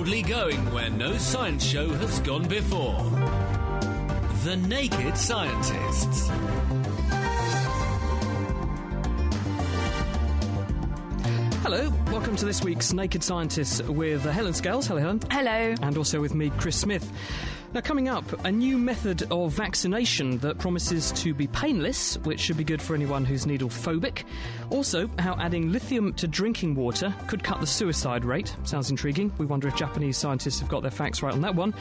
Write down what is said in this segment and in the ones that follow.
boldly going where no science show has gone before. The Naked Scientists. Hello, welcome to this week's Naked Scientists with Helen Scales. Hello, Helen. Hello. And also with me, Chris Smith. Now, coming up, a new method of vaccination that promises to be painless, which should be good for anyone who's needle phobic. Also, how adding lithium to drinking water could cut the suicide rate. Sounds intriguing. We wonder if Japanese scientists have got their facts right on that one.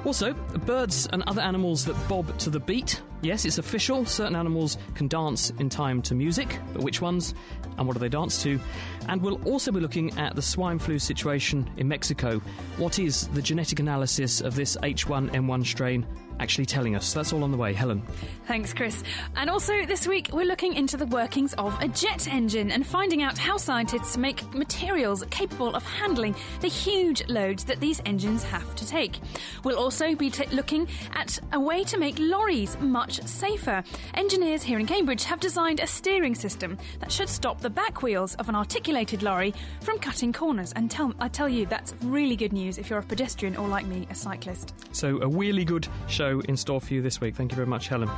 Also, birds and other animals that bob to the beat. Yes, it's official. Certain animals can dance in time to music, but which ones and what do they dance to? And we'll also be looking at the swine flu situation in Mexico. What is the genetic analysis of this H1N1 strain actually telling us? That's all on the way. Helen. Thanks, Chris. And also this week we're looking into the workings of a jet engine and finding out how scientists make materials capable of handling the huge loads that these engines have to take. We'll also be looking at a way to make lorries much safer. Engineers here in Cambridge have designed a steering system that should stop the back wheels of an articulated lorry from cutting corners. And I tell you, that's really good news if you're a pedestrian or, like me, a cyclist. So a really good show in store for you this week. Thank you very much, Helen.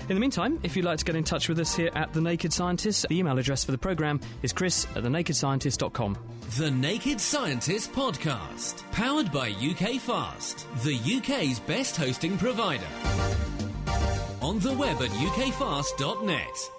In the meantime, if you'd like to get in touch with us here at The Naked Scientists, the email address for the programme is chris@thenakedscientist.com. The Naked Scientists Podcast, powered by UK Fast, the UK's best hosting provider. On the web at ukfast.net.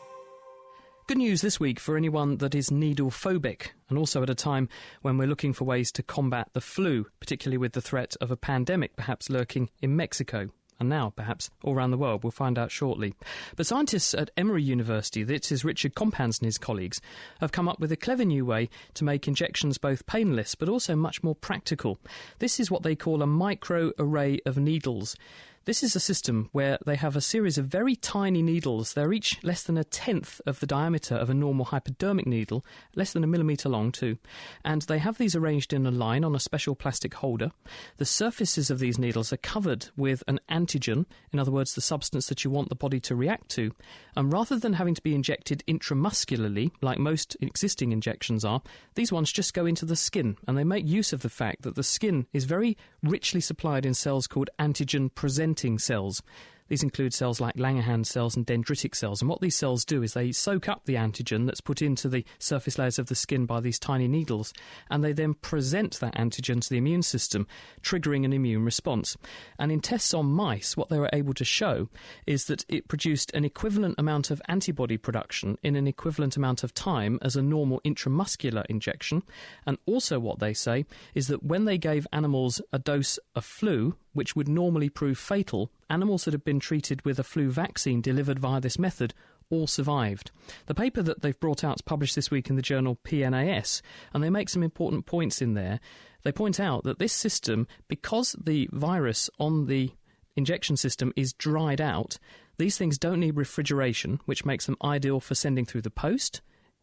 Good news this week for anyone that is needle phobic, and also at a time when we're looking for ways to combat the flu, particularly with the threat of a pandemic perhaps lurking in Mexico. And now, perhaps, all around the world. We'll find out shortly. But scientists at Emory University, this is Richard Compans and his colleagues, have come up with a clever new way to make injections both painless but also much more practical. This is what they call a microarray of needles. This is a system where they have a series of very tiny needles. They're each less than a tenth of the diameter of a normal hypodermic needle, less than a millimetre long too. And they have these arranged in a line on a special plastic holder. The surfaces of these needles are covered with an antigen, in other words, the substance that you want the body to react to. And rather than having to be injected intramuscularly, like most existing injections are, these ones just go into the skin. And they make use of the fact that the skin is very richly supplied in cells called antigen-presenting cells. These include cells like Langerhans cells and dendritic cells, and what these cells do is they soak up the antigen that's put into the surface layers of the skin by these tiny needles, and they then present that antigen to the immune system, triggering an immune response. And in tests on mice, what they were able to show is that it produced an equivalent amount of antibody production in an equivalent amount of time as a normal intramuscular injection. And also what they say is that when they gave animals a dose of flu, which would normally prove fatal, animals that had been treated with a flu vaccine delivered via this method all survived. The paper that they've brought out is published this week in the journal PNAS, and they make some important points in there. They point out that this system, because the virus on the injection system is dried out, these things don't need refrigeration, which makes them ideal for sending through the post.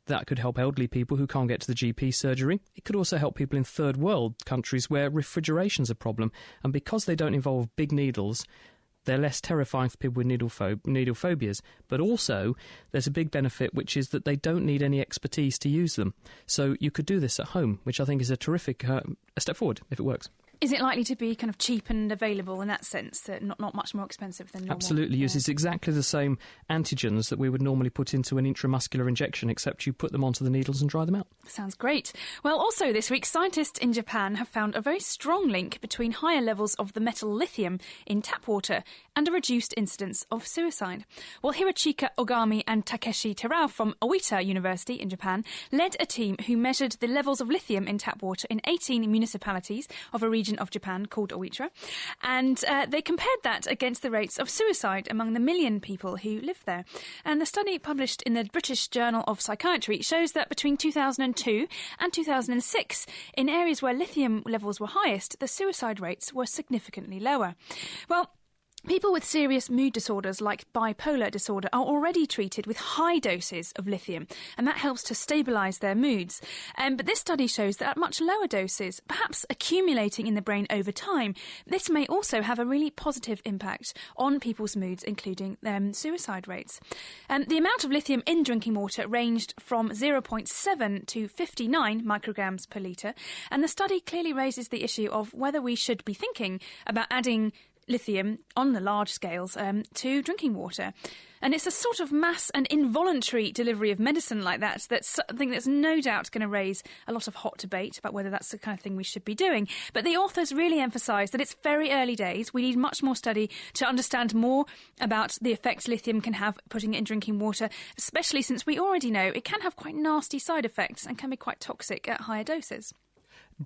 That could help elderly people who can't get to the GP surgery. It could also help people in third world countries where refrigeration's a problem. And because they don't involve big needles, they're less terrifying for people with needle phobias. But also, there's a big benefit, which is that they don't need any expertise to use them. So you could do this at home, which I think is a terrific a step forward if it works. Is it likely to be kind of cheap and available in that sense, not much more expensive than normal? Absolutely. Uses exactly the same antigens that we would normally put into an intramuscular injection, except you put them onto the needles and dry them out. Sounds great. Well, also this week, scientists in Japan have found a very strong link between higher levels of the metal lithium in tap water and a reduced incidence of suicide. Well, Hirochika Ogami and Takeshi Terao from Oita University in Japan led a team who measured the levels of lithium in tap water in 18 municipalities of a region of Japan called Oita, and they compared that against the rates of suicide among the million people who live there. And the study published in the British Journal of Psychiatry shows that between 2002 and 2006, in areas where lithium levels were highest, the suicide rates were significantly lower. Well, People with serious mood disorders like bipolar disorder are already treated with high doses of lithium, and that helps to stabilise their moods. But this study shows that at much lower doses, perhaps accumulating in the brain over time, this may also have a really positive impact on people's moods, including suicide rates. The amount of lithium in drinking water ranged from 0.7 to 59 micrograms per litre, and the study clearly raises the issue of whether we should be thinking about adding lithium on the large scales to drinking water. And it's a sort of mass and involuntary delivery of medicine like that that's something that's no doubt going to raise a lot of hot debate about whether that's the kind of thing we should be doing. But the authors really emphasise that it's very early days. We need much more study to understand more about the effects lithium can have putting it in drinking water, especially since we already know it can have quite nasty side effects and can be quite toxic at higher doses.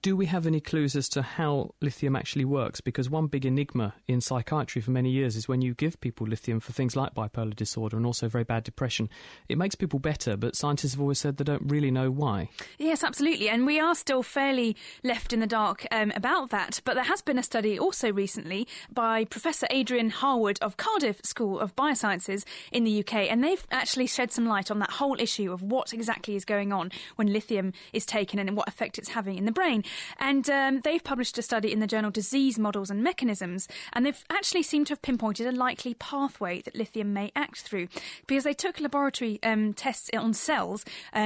Do we have any clues as to how lithium actually works? Because one big enigma in psychiatry for many years is when you give people lithium for things like bipolar disorder and also very bad depression, it makes people better, but scientists have always said they don't really know why. Yes, absolutely, and we are still fairly left in the dark about that, but there has been a study also recently by Professor Adrian Harwood of Cardiff School of Biosciences in the UK, and they've actually shed some light on that whole issue of what exactly is going on when lithium is taken and what effect it's having in the brain. And they've published a study in the journal Disease Models and Mechanisms, and they've actually seemed to have pinpointed a likely pathway that lithium may act through, because they took laboratory tests on cells,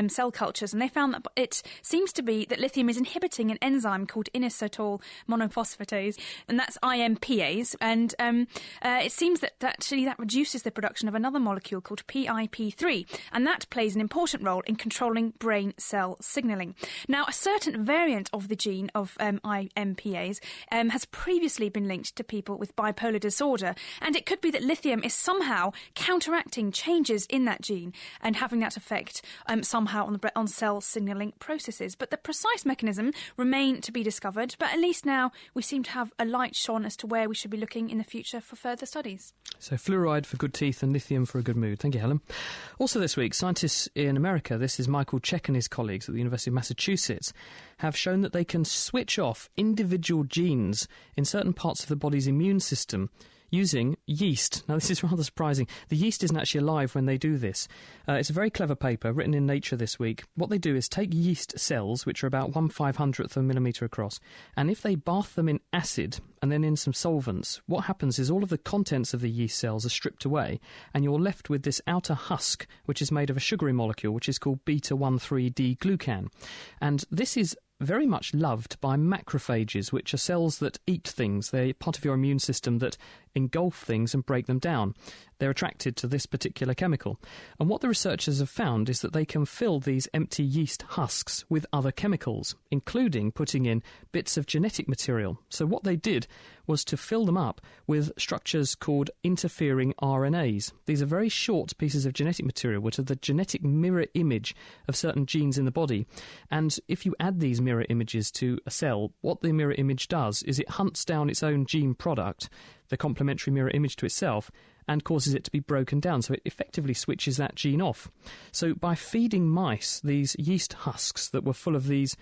cell cultures, and they found that it seems to be that lithium is inhibiting an enzyme called inositol monophosphatase, and that's IMPase, and it seems that actually that reduces the production of another molecule called PIP3, and that plays an important role in controlling brain cell signalling. Now, a certain variant of the gene of IMPase has previously been linked to people with bipolar disorder, and it could be that lithium is somehow counteracting changes in that gene and having that effect somehow on cell signalling processes. But the precise mechanism remain to be discovered, but at least now we seem to have a light shone as to where we should be looking in the future for further studies. So fluoride for good teeth and lithium for a good mood. Thank you, Helen. Also this week, scientists in America, this is Michael Check and his colleagues at the University of Massachusetts, have shown that they can switch off individual genes in certain parts of the body's immune system using yeast. Now, this is rather surprising. The yeast isn't actually alive when they do this. It's a very clever paper written in Nature this week. What they do is take yeast cells, which are about 1/500th of a millimetre across, and if they bath them in acid and then in some solvents, what happens is all of the contents of the yeast cells are stripped away, and you're left with this outer husk, which is made of a sugary molecule, which is called beta-1,3-D-glucan. And this is very much loved by macrophages, which are cells that eat things. They're part of your immune system that engulf things and break them down. They're attracted to this particular chemical. And what the researchers have found is that they can fill these empty yeast husks with other chemicals, including putting in bits of genetic material. So what they did was to fill them up with structures called interfering RNAs. These are very short pieces of genetic material, which are the genetic mirror image of certain genes in the body. And if you add these mirror images to a cell, what the mirror image does is it hunts down its own gene product, the complementary mirror image to itself, and causes it to be broken down. So it effectively switches that gene off. So by feeding mice these yeast husks that were full of these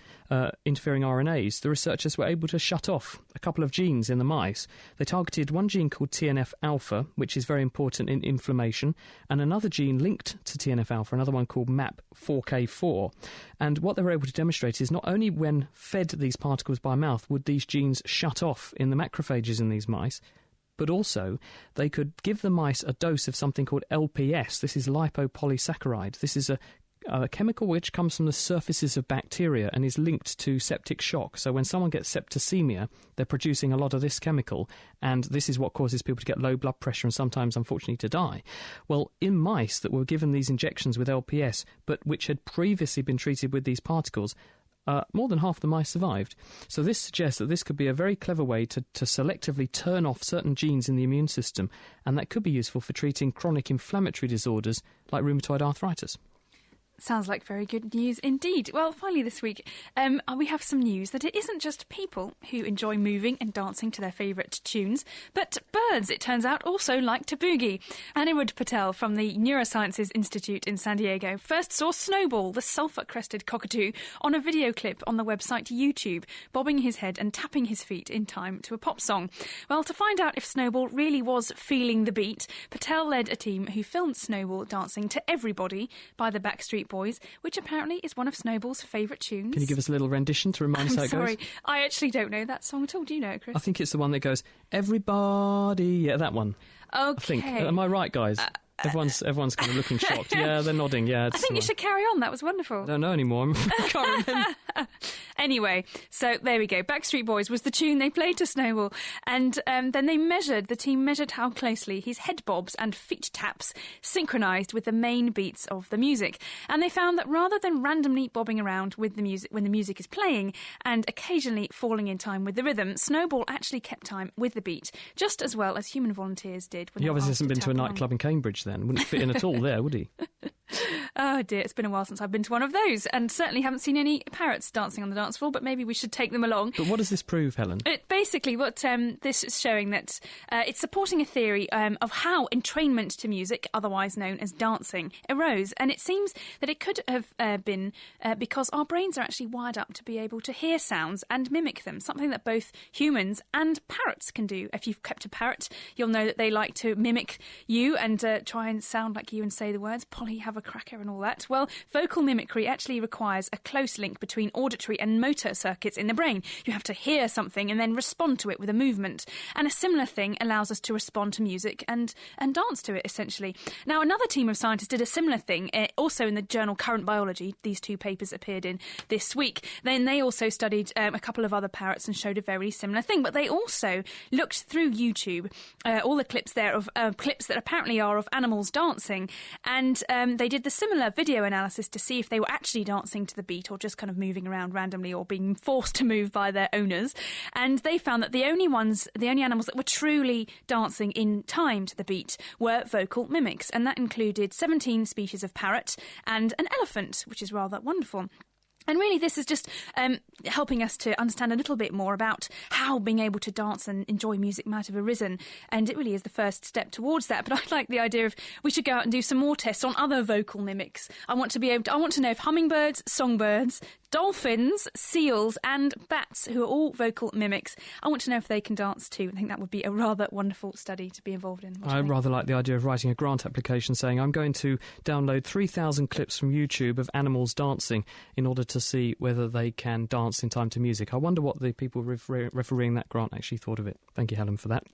interfering RNAs, the researchers were able to shut off a couple of genes in the mice. They targeted one gene called TNF-alpha, which is very important in inflammation, and another gene linked to TNF-alpha, another one called MAP4K4. And what they were able to demonstrate is not only when fed these particles by mouth would these genes shut off in the macrophages in these mice, but also they could give the mice a dose of something called LPS. This is lipopolysaccharide. This is a chemical which comes from the surfaces of bacteria and is linked to septic shock. So when someone gets septicemia, they're producing a lot of this chemical, and this is what causes people to get low blood pressure and sometimes, unfortunately, to die. Well, in mice that were given these injections with LPS, but which had previously been treated with these particles, more than half the mice survived. So this suggests that this could be a very clever way to selectively turn off certain genes in the immune system, and that could be useful for treating chronic inflammatory disorders like rheumatoid arthritis. Sounds like very good news indeed. Well, finally this week, we have some news that it isn't just people who enjoy moving and dancing to their favourite tunes, but birds, it turns out, also like to boogie. Anirudh Patel from the Neurosciences Institute in San Diego first saw Snowball, the sulphur-crested cockatoo, on a video clip on the website YouTube, bobbing his head and tapping his feet in time to a pop song. Well, to find out if Snowball really was feeling the beat, Patel led a team who filmed Snowball dancing to Everybody by the Backstreet Boys, which apparently is one of Snowball's favourite tunes. Can you give us a little rendition to remind us how it goes? Sorry, I actually don't know that song at all. Do you know it, Chris? I think it's the one that goes, Everybody, yeah, that one. Okay. I think. Am I right, guys? Everyone's kind of looking shocked. Yeah, they're nodding. Yeah, I think you should carry on. That was wonderful. I don't know anymore. I can't remember. Anyway, so there we go. Backstreet Boys was the tune they played to Snowball. And then the team measured how closely his head bobs and feet taps synchronised with the main beats of the music. And they found that rather than randomly bobbing around with the music when the music is playing and occasionally falling in time with the rhythm, Snowball actually kept time with the beat, just as well as human volunteers did. He obviously hasn't been to a nightclub in Cambridge then. Wouldn't fit in at all there, would he? Oh dear, it's been a while since I've been to one of those, and certainly haven't seen any parrots dancing on the dance floor, but maybe we should take them along. But what does this prove, Helen? Basically, what this is showing that it's supporting a theory of how entrainment to music, otherwise known as dancing, arose. And it seems that it could have been because our brains are actually wired up to be able to hear sounds and mimic them, something that both humans and parrots can do. If you've kept a parrot, you'll know that they like to mimic you and try and sound like you and say the words, Polly, have a cracker and all that. Well, vocal mimicry actually requires a close link between auditory and motor circuits in the brain. You have to hear something and then respond to it with a movement. And a similar thing allows us to respond to music and dance to it, essentially. Now, another team of scientists did a similar thing, also in the journal Current Biology. These two papers appeared in this week. Then they also studied a couple of other parrots and showed a very similar thing. But they also looked through YouTube, all the clips there of clips that apparently are of animals dancing, and they did the similar video analysis to see if they were actually dancing to the beat or just kind of moving around randomly or being forced to move by their owners. And they found that the only animals that were truly dancing in time to the beat were vocal mimics, and that included 17 species of parrot and an elephant, which is rather wonderful. And really, this is just helping us to understand a little bit more about how being able to dance and enjoy music might have arisen. And it really is the first step towards that. But I like the idea of we should go out and do some more tests on other vocal mimics. I want to know if hummingbirds, songbirds, dolphins, seals and bats, who are all vocal mimics, I want to know if they can dance too. I think that would be a rather wonderful study to be involved in. I rather like the idea of writing a grant application saying I'm going to download 3,000 clips from YouTube of animals dancing in order to see whether they can dance in time to music. I wonder what the people refereeing that grant actually thought of it. Thank you, Helen, for that.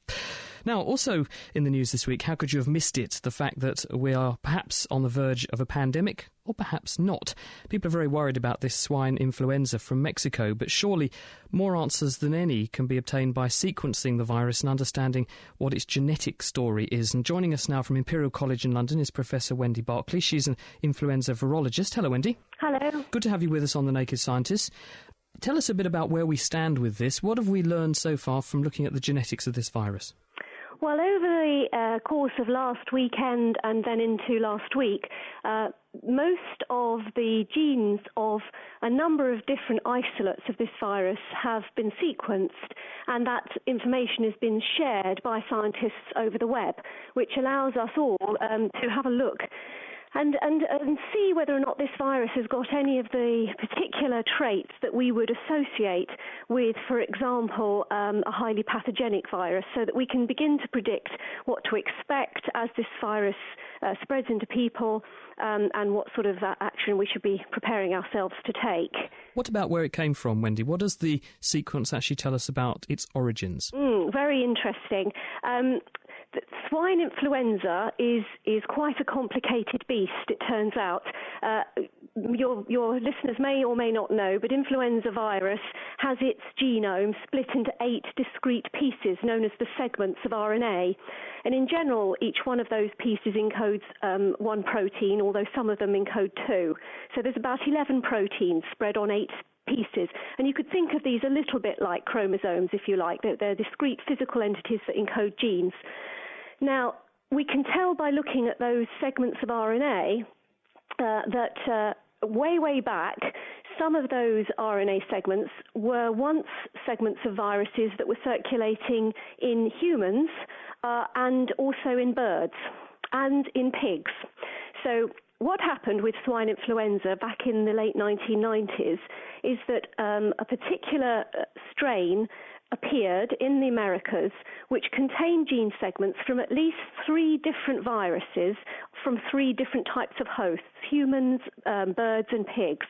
Now, also in the news this week, how could you have missed it? The fact that we are perhaps on the verge of a pandemic, or perhaps not. People are very worried about this swine influenza from Mexico, but surely more answers than any can be obtained by sequencing the virus and understanding what its genetic story is. And joining us now from Imperial College in London is Professor Wendy Barclay. She's an influenza virologist. Hello, Wendy. Hello. Good to have you with us on The Naked Scientist. Tell us a bit about where we stand with this. What have we learned so far from looking at the genetics of this virus? Well, over the course of last weekend and then into last week, most of the genes of a number of different isolates of this virus have been sequenced, and that information has been shared by scientists over the web, which allows us all to have a look and see whether or not this virus has got any of the particular traits that we would associate with, for example, a highly pathogenic virus, so that we can begin to predict what to expect as this virus spreads into people and what sort of action we should be preparing ourselves to take. What about where it came from, Wendy? What does the sequence actually tell us about its origins? Very interesting. Swine influenza is quite a complicated beast, it turns out. Your listeners may or may not know, but influenza virus has its genome split into 8 discrete pieces known as the segments of RNA. And in general, each one of those pieces encodes one protein, although some of them encode 2. So there's about 11 proteins spread on 8 pieces. And you could think of these a little bit like chromosomes, if you like. They're discrete physical entities that encode genes. Now, we can tell by looking at those segments of RNA that way back, some of those RNA segments were once segments of viruses that were circulating in humans and also in birds and in pigs. So what happened with swine influenza back in the late 1990s is that a particular strain appeared in the Americas which contained gene segments from at least 3 different viruses from 3 different types of hosts, humans, birds and pigs.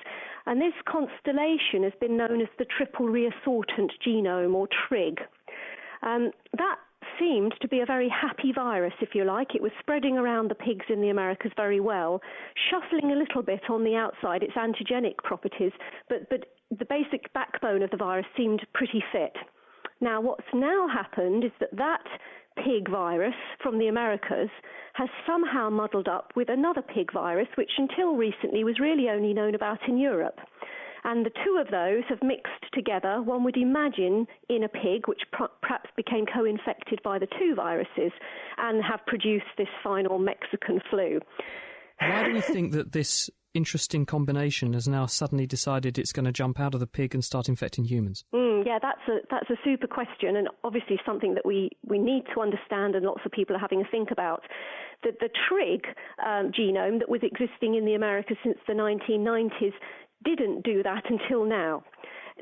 And this constellation has been known as the triple reassortant genome, or TRIG. That seemed to be a very happy virus, if you like. It was spreading around the pigs in the Americas very well, shuffling a little bit on the outside, its antigenic properties, but the basic backbone of the virus seemed pretty fit. Now, what's now happened is that pig virus from the Americas has somehow muddled up with another pig virus, which until recently was really only known about in Europe. And the two of those have mixed together, one would imagine, in a pig, which perhaps became co-infected by the 2 viruses, and have produced this final Mexican flu. Why do we think that this interesting combination has now suddenly decided it's going to jump out of the pig and start infecting humans? Yeah, that's a super question, and obviously something that we need to understand and lots of people are having a think about. The TRIG genome that was existing in the Americas since the 1990s didn't do that until now.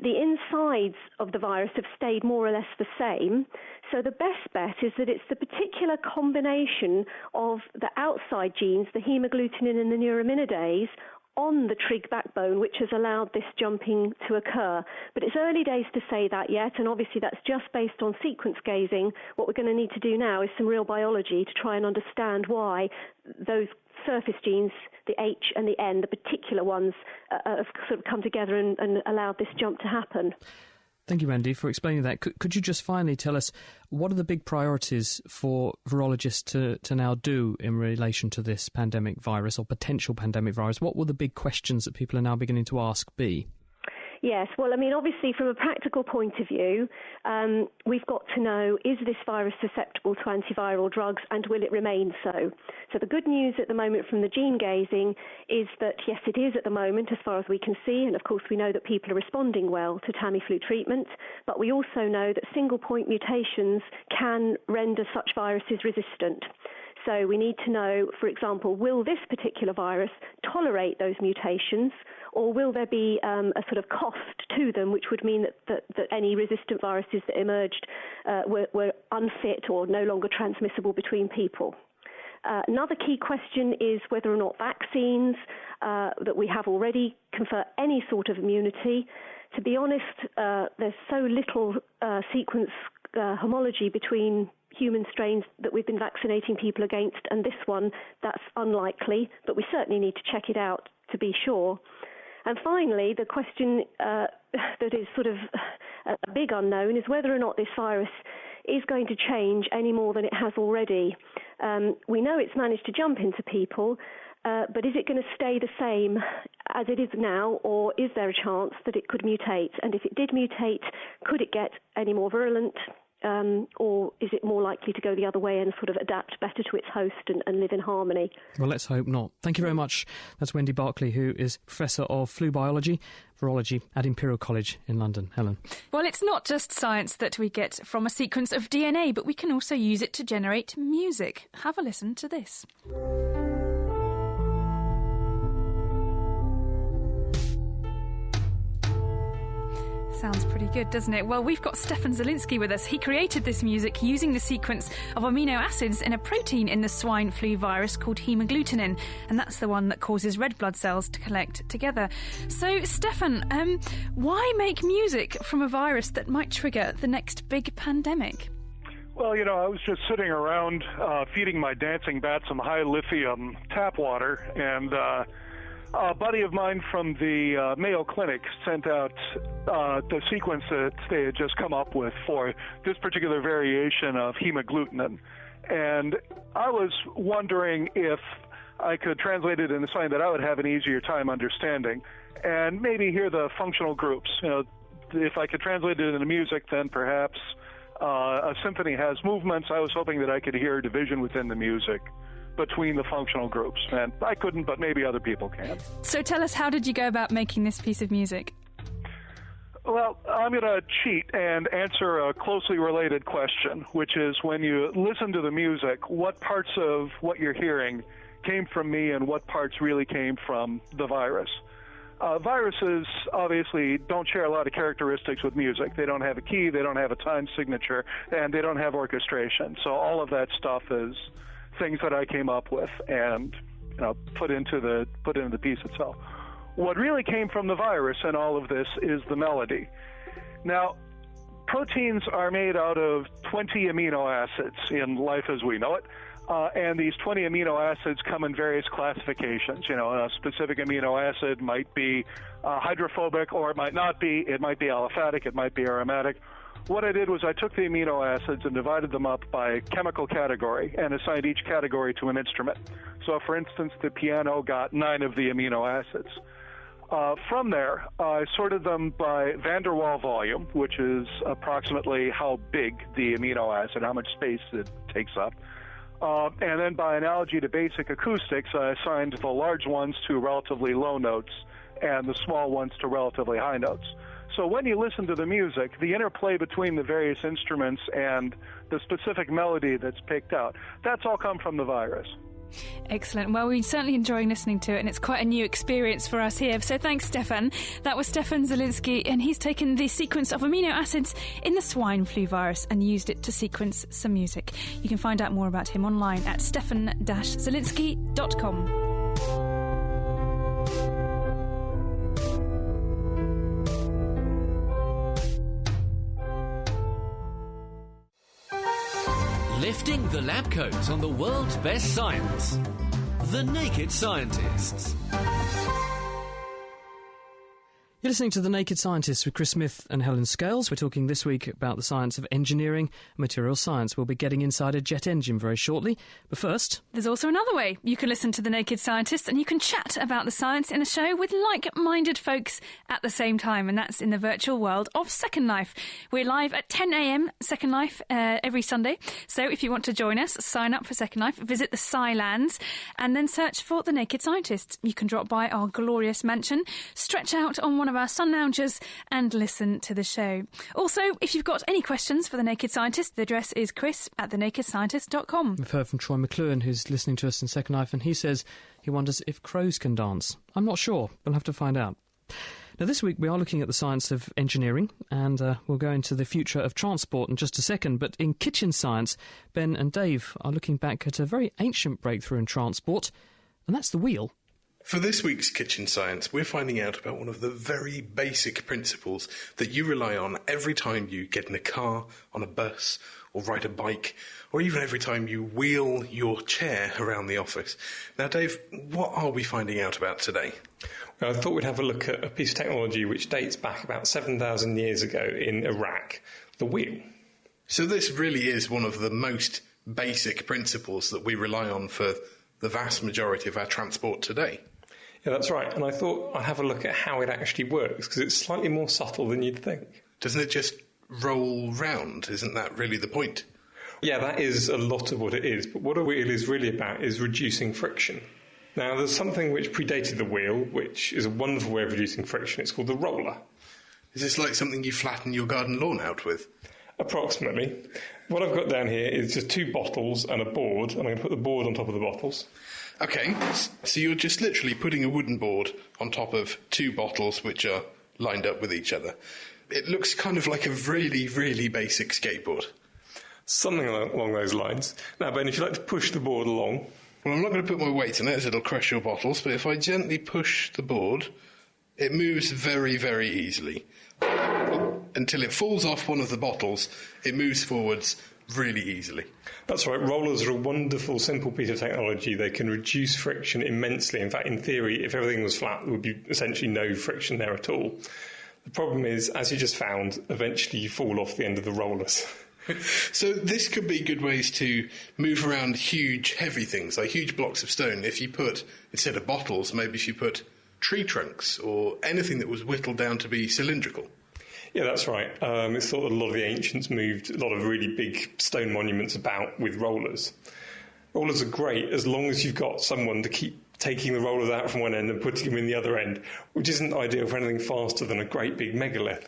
The insides of the virus have stayed more or less the same, so the best bet is that it's the particular combination of the outside genes, the hemagglutinin and the neuraminidase, on the TRIG backbone, which has allowed this jumping to occur. But it's early days to say that yet, and obviously that's just based on sequence gazing. What we're going to need to do now is some real biology to try and understand why those surface genes, the H and the N, the particular ones, have sort of come together and allowed this jump to happen. Thank you, Wendy, for explaining that. Could you just finally tell us what are the big priorities for virologists to now do in relation to this pandemic virus or potential pandemic virus? What will the big questions that people are now beginning to ask be? Yes, well, I mean, obviously, from a practical point of view, we've got to know, is this virus susceptible to antiviral drugs, and will it remain so? So the good news at the moment from the gene gazing is that, yes, it is at the moment, as far as we can see, and of course we know that people are responding well to Tamiflu treatment, but we also know that single-point mutations can render such viruses resistant. So we need to know, for example, will this particular virus tolerate those mutations, or will there be a sort of cost to them, which would mean that any resistant viruses that emerged were unfit or no longer transmissible between people? Another key question is whether or not vaccines that we have already confer any sort of immunity. To be honest, there's so little sequence homology between human strains that we've been vaccinating people against and this one, that's unlikely, but we certainly need to check it out to be sure. And finally, the question that is sort of a big unknown is whether or not this virus is going to change any more than it has already. We know it's managed to jump into people, but is it going to stay the same as it is now, or is there a chance that it could mutate? And if it did mutate, could it get any more virulent? Or is it more likely to go the other way and sort of adapt better to its host and live in harmony? Well, let's hope not. Thank you very much. That's Wendy Barclay, who is Professor of Flu Biology, Virology at Imperial College in London. Helen. Well, it's not just science that we get from a sequence of DNA, but we can also use it to generate music. Have a listen to this. Sounds pretty good, doesn't it? Well, we've got Stefan Zielinski with us. He created this music using the sequence of amino acids in a protein in the swine flu virus called hemagglutinin, and that's the one that causes red blood cells to collect together. So, Stefan, why make music from a virus that might trigger the next big pandemic? Well, I was just sitting around feeding my dancing bat some high lithium tap water, and a buddy of mine from the Mayo Clinic sent out the sequence that they had just come up with for this particular variation of hemagglutinin. And I was wondering if I could translate it into something that I would have an easier time understanding, and maybe hear the functional groups. If I could translate it into music, then perhaps a symphony has movements. I was hoping that I could hear division within the music. between the functional groups. And I couldn't, but maybe other people can. So tell us, how did you go about making this piece of music? Well, I'm going to cheat and answer a closely related question, which is when you listen to the music, what parts of what you're hearing came from me and what parts really came from the virus? Viruses obviously don't share a lot of characteristics with music. They don't have a key, they don't have a time signature, and they don't have orchestration. So all of that stuff is things that I came up with and put into the piece itself. What really came from the virus in all of this is the melody. Now, proteins are made out of 20 amino acids in life as we know it. And these 20 amino acids come in various classifications. A specific amino acid might be hydrophobic, or it might not be. It might be aliphatic, it might be aromatic. What I did was I took the amino acids and divided them up by chemical category and assigned each category to an instrument. So, for instance, the piano got 9 of the amino acids. From there, I sorted them by van der Waal volume, which is approximately how big the amino acid, how much space it takes up. And then by analogy to basic acoustics, I assigned the large ones to relatively low notes and the small ones to relatively high notes. So when you listen to the music, the interplay between the various instruments and the specific melody that's picked out, that's all come from the virus. Excellent. Well, we're certainly enjoying listening to it, and it's quite a new experience for us here. So thanks, Stefan. That was Stefan Zielinski, and he's taken the sequence of amino acids in the swine flu virus and used it to sequence some music. You can find out more about him online at stefan-zielinski.com. Lifting the lab coat on the world's best science. The Naked Scientists. You're listening to The Naked Scientists with Chris Smith and Helen Scales. We're talking this week about the science of engineering and material science. We'll be getting inside a jet engine very shortly. But first, there's also another way you can listen to The Naked Scientists, and you can chat about the science in a show with like-minded folks at the same time, and that's in the virtual world of Second Life. We're live at 10 a.m. Second Life every Sunday. So if you want to join us, sign up for Second Life, visit the Scilands, and then search for The Naked Scientists. You can drop by our glorious mansion, stretch out on one of our sun loungers and listen to the show. Also, if you've got any questions for The Naked Scientist, the address is chris@thenakedscientist.com. We've heard from Troy McLuhan, who's listening to us in Second Life, and he says he wonders if crows can dance. I'm not sure. We'll have to find out. Now, this week we are looking at the science of engineering, and we'll go into the future of transport in just a second. But in kitchen science, Ben and Dave are looking back at a very ancient breakthrough in transport, and that's the wheel. For this week's Kitchen Science, we're finding out about one of the very basic principles that you rely on every time you get in a car, on a bus, or ride a bike, or even every time you wheel your chair around the office. Now, Dave, what are we finding out about today? Well, I thought we'd have a look at a piece of technology which dates back about 7,000 years ago in Iraq, the wheel. So this really is one of the most basic principles that we rely on for the vast majority of our transport today. Yeah, that's right. And I thought I'd have a look at how it actually works, because it's slightly more subtle than you'd think. Doesn't it just roll round? Isn't that really the point? Yeah, that is a lot of what it is. But what a wheel is really about is reducing friction. Now, there's something which predated the wheel, which is a wonderful way of reducing friction. It's called the roller. Is this like something you flatten your garden lawn out with? Approximately. What I've got down here is just 2 bottles and a board, and I'm going to put the board on top of the bottles. OK, so you're just literally putting a wooden board on top of 2 bottles which are lined up with each other. It looks kind of like a really, really basic skateboard. Something along those lines. Now, Ben, if you'd like to push the board along... Well, I'm not going to put my weight on it as it'll crush your bottles, but if I gently push the board, it moves very, very easily. Until it falls off one of the bottles, it moves forwards really easily. That's right. Rollers are a wonderful, simple piece of technology. They can reduce friction immensely. In fact, in theory, if everything was flat, there would be essentially no friction there at all. The problem is, as you just found, eventually you fall off the end of the rollers. So this could be good ways to move around huge, heavy things, like huge blocks of stone. If you put, instead of bottles, maybe if you put tree trunks or anything that was whittled down to be cylindrical. Yeah, that's right. It's thought that a lot of the ancients moved a lot of really big stone monuments about with rollers. Rollers are great as long as you've got someone to keep taking the rollers out from one end and putting them in the other end, which isn't ideal for anything faster than a great big megalith.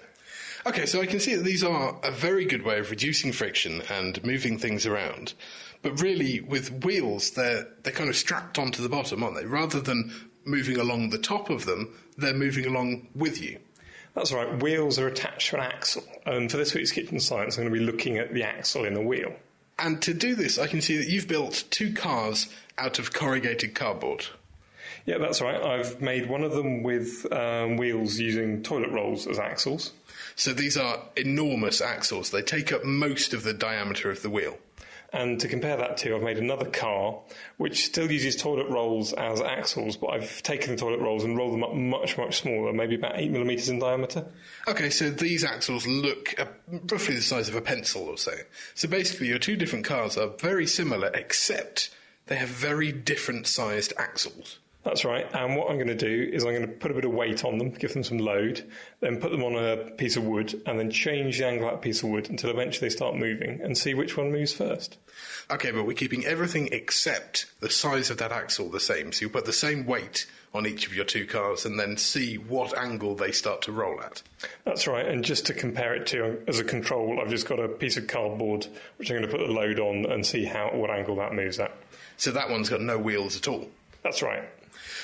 Okay, so I can see that these are a very good way of reducing friction and moving things around. But really, with wheels, they're kind of strapped onto the bottom, aren't they? Rather than moving along the top of them, they're moving along with you. That's right, wheels are attached to an axle. And for this week's Kitchen Science, I'm going to be looking at the axle in the wheel. And to do this, I can see that you've built 2 cars out of corrugated cardboard. Yeah, that's right. I've made one of them with wheels using toilet rolls as axles. So these are enormous axles. They take up most of the diameter of the wheel. And to compare that to, I've made another car which still uses toilet rolls as axles, but I've taken the toilet rolls and rolled them up much, much smaller, maybe about 8 millimetres in diameter. Okay, so these axles look roughly the size of a pencil or so. So basically your 2 different cars are very similar, except they have very different sized axles. That's right, and what I'm going to do is I'm going to put a bit of weight on them, give them some load, then put them on a piece of wood, and then change the angle of that piece of wood until eventually they start moving, and see which one moves first. Okay, but we're keeping everything except the size of that axle the same. So you put the same weight on each of your 2 cars and then see what angle they start to roll at. That's right, and just to compare it to, as a control, I've just got a piece of cardboard which I'm going to put the load on and see what angle that moves at. So that one's got no wheels at all? That's right.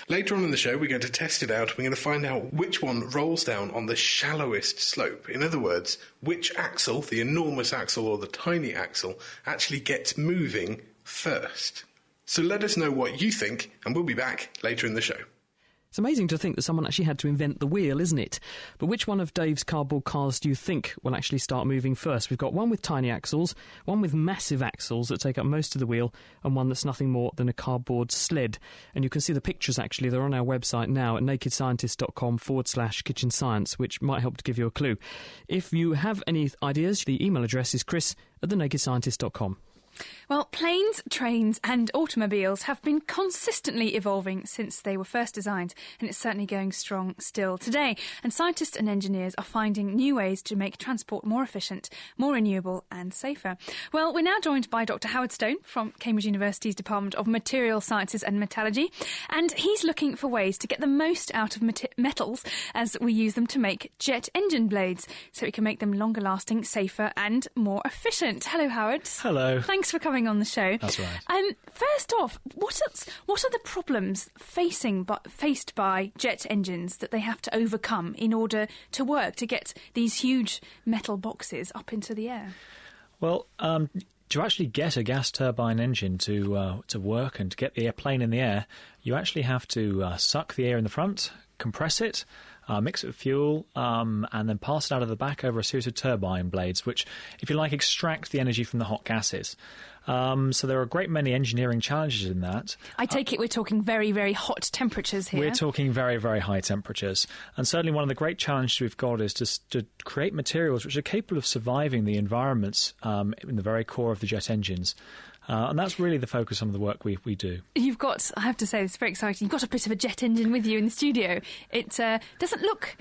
Later on in the show, we're going to test it out. We're going to find out which one rolls down on the shallowest slope. In other words, which axle, the enormous axle or the tiny axle, actually gets moving first. So let us know what you think, and we'll be back later in the show. It's amazing to think that someone actually had to invent the wheel, isn't it? But which one of Dave's cardboard cars do you think will actually start moving first? We've got one with tiny axles, one with massive axles that take up most of the wheel, and one that's nothing more than a cardboard sled. And you can see the pictures, actually. They're on our website now at nakedscientist.com/kitchen science, which might help to give you a clue. If you have any ideas, the email address is chris@thenakedscientist.com. Well, planes, trains and automobiles have been consistently evolving since they were first designed, and it's certainly going strong still today. And scientists and engineers are finding new ways to make transport more efficient, more renewable and safer. Well, we're now joined by Dr. Howard Stone from Cambridge University's Department of Material Sciences and Metallurgy, and he's looking for ways to get the most out of metals as we use them to make jet engine blades, so we can make them longer lasting, safer and more efficient. Hello, Howard. Hello. Thanks for coming on the show. That's right. First off, what are the problems faced by jet engines that they have to overcome in order to work, to get these huge metal boxes up into the air? Well, to actually get a gas turbine engine to work and to get the airplane in the air, you actually have to suck the air in the front, compress it, mix it with fuel, and then pass it out of the back over a series of turbine blades, which, if you like, extract the energy from the hot gases. So there are a great many engineering challenges in that. I take it we're talking very, very hot temperatures here. We're talking very, very high temperatures. And certainly one of the great challenges we've got is to create materials which are capable of surviving the environments in the very core of the jet engines. And that's really the focus on the work we do. You've got, I have to say, it's very exciting. You've got a bit of a jet engine with you in the studio. It doesn't look...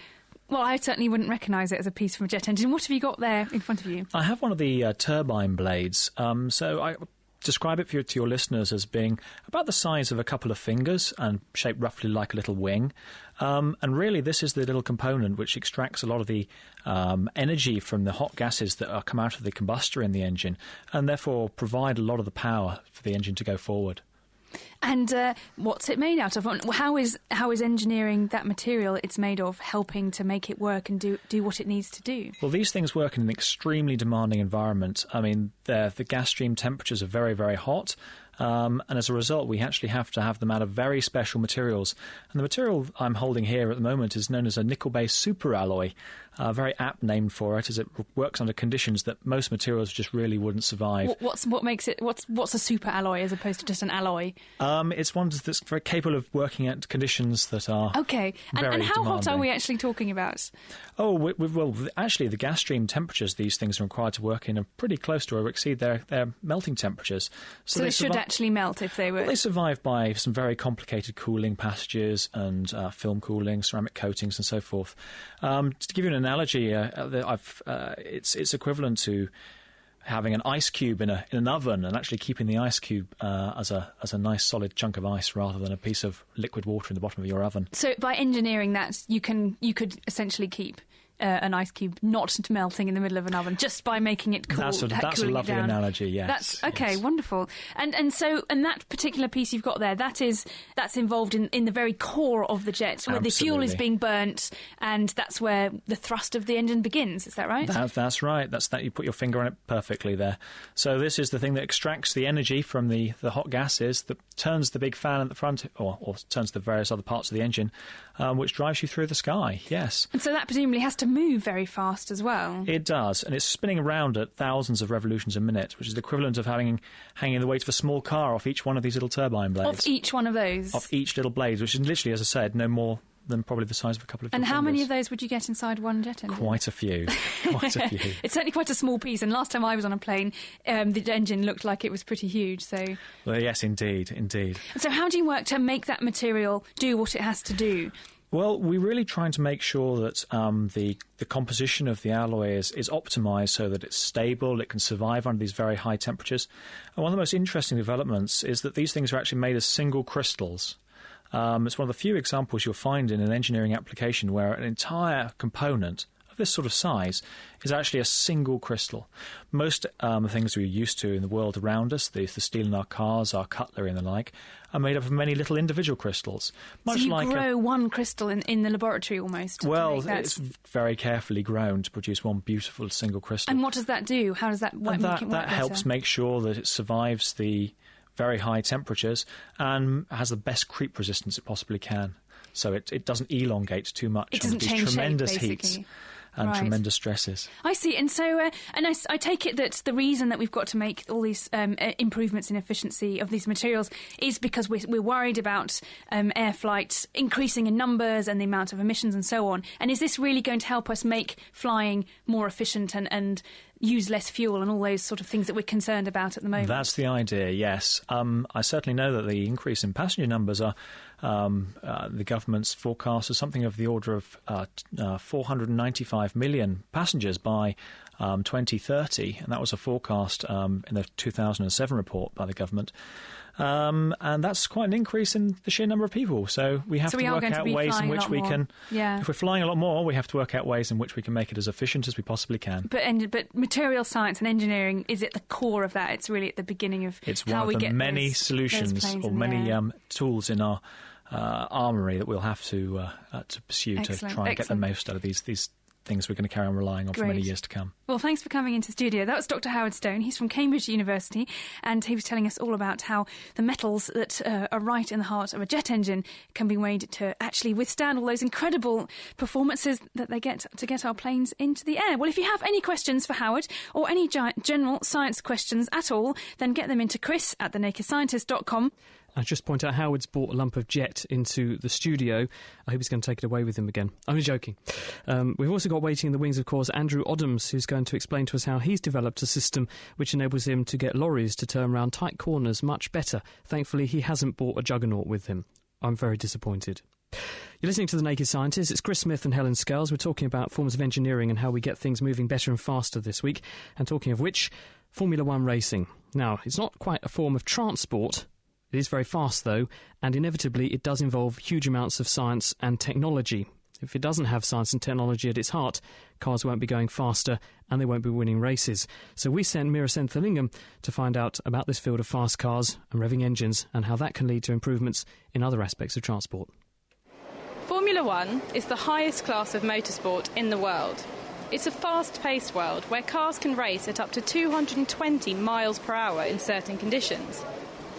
Well, I certainly wouldn't recognise it as a piece from a jet engine. What have you got there in front of you? I have one of the turbine blades. So I describe it to your listeners as being about the size of a couple of fingers and shaped roughly like a little wing. And really, this is the little component which extracts a lot of the energy from the hot gases that come out of the combustor in the engine, and therefore provide a lot of the power for the engine to go forward. And what's it made out of? How is engineering that material it's made of helping to make it work and do what it needs to do? Well, these things work in an extremely demanding environment. I mean, the gas stream temperatures are very, very hot. And as a result, we actually have to have them out of very special materials. And the material I'm holding here at the moment is known as a nickel-based superalloy, a very apt name for it, as it works under conditions that most materials just really wouldn't survive. What makes it? What's a superalloy as opposed to just an alloy? It's one that's very capable of working at conditions that are okay. And how hot are we actually talking about? Oh, well, actually, the gas stream temperatures these things are required to work in are pretty close to or exceed their melting temperatures. So they should actually melt if they were... Well, they survive by some very complicated cooling passages and film cooling, ceramic coatings and so forth. To give you an analogy, it's equivalent to having an ice cube in an oven and actually keeping the ice cube as a nice solid chunk of ice rather than a piece of liquid water in the bottom of your oven. So by engineering that, you could essentially keep an ice cube not melting in the middle of an oven just by making it cool. That's a lovely analogy. Yes. That's okay. Yes. Wonderful. And so that particular piece you've got there, that's involved in the very core of the jet, where Absolutely. the fuel is being burnt, and that's where the thrust of the engine begins. Is that right? That's right. That's that. You put your finger on it perfectly there. So this is the thing that extracts the energy from the hot gases, that turns the big fan at the front, or turns the various other parts of the engine, which drives you through the sky. Yes. And so that presumably has to move very fast as well. It does, and it's spinning around at thousands of revolutions a minute, which is the equivalent of hanging the weight of a small car off each one of these little turbine blades. Off each one of those? Off each little blade, which is literally, as I said, no more than probably the size of a couple of And how fingers. Many of those would you get inside one jet engine? Quite a few. Quite a few. It's certainly quite a small piece, and last time I was on a plane, the engine looked like it was pretty huge. So, well, yes, indeed. So how do you work to make that material do what it has to do? Well, we're really trying to make sure that the composition of the alloy is optimised so that it's stable, it can survive under these very high temperatures. And one of the most interesting developments is that these things are actually made as single crystals. It's one of the few examples you'll find in an engineering application where an entire component of this sort of size is actually a single crystal. Most things we're used to in the world around us, the steel in our cars, our cutlery and the like, are made up of many little individual crystals. Much so you grow one crystal in the laboratory almost? Well, it's very carefully grown to produce one beautiful single crystal. And what does that do? How does that make it work better? That helps make sure that it survives the very high temperatures and has the best creep resistance it possibly can. So it doesn't elongate too much under these tremendous heats and tremendous stresses. I see. And so, I take it that the reason that we've got to make all these improvements in efficiency of these materials is because we're worried about air flight increasing in numbers and the amount of emissions and so on. And is this really going to help us make flying more efficient and use less fuel and all those sort of things that we're concerned about at the moment? That's the idea, yes. I certainly know that the increase in passenger numbers are the government's forecast is something of the order of 495 million passengers by 2030, and that was a forecast in the 2007 report by the government. And that's quite an increase in the sheer number of people. So we have to work out ways in which we can... Yeah. If we're flying a lot more, we have to work out ways in which we can make it as efficient as we possibly can. But material science and engineering is at the core of that. It's really at the beginning of how we get It's one of the many solutions or many tools in our armoury that we'll have to pursue to try and get the most out of these things we're going to carry on relying on for many years to come. Well, thanks for coming into the studio. That was Dr. Howard Stone. He's from Cambridge University, and he was telling us all about how the metals that are right in the heart of a jet engine can be made to actually withstand all those incredible performances that they get to get our planes into the air. Well, if you have any questions for Howard or any general science questions at all, then get them into chris@thenakedscientist.com. I just point out Howard's brought a lump of jet into the studio. I hope he's going to take it away with him again. Only joking. We've also got waiting in the wings, of course, Andrew Oddams, who's going to explain to us how he's developed a system which enables him to get lorries to turn around tight corners much better. Thankfully, he hasn't brought a juggernaut with him. I'm very disappointed. You're listening to The Naked Scientist. It's Chris Smith and Helen Scales. We're talking about forms of engineering and how we get things moving better and faster this week. And talking of which, Formula One racing. Now, it's not quite a form of transport. It is very fast, though, and inevitably it does involve huge amounts of science and technology. If it doesn't have science and technology at its heart, cars won't be going faster and they won't be winning races. So we sent Meera Senthilingam to find out about this field of fast cars and revving engines and how that can lead to improvements in other aspects of transport. Formula One is the highest class of motorsport in the world. It's a fast-paced world where cars can race at up to 220 miles per hour in certain conditions.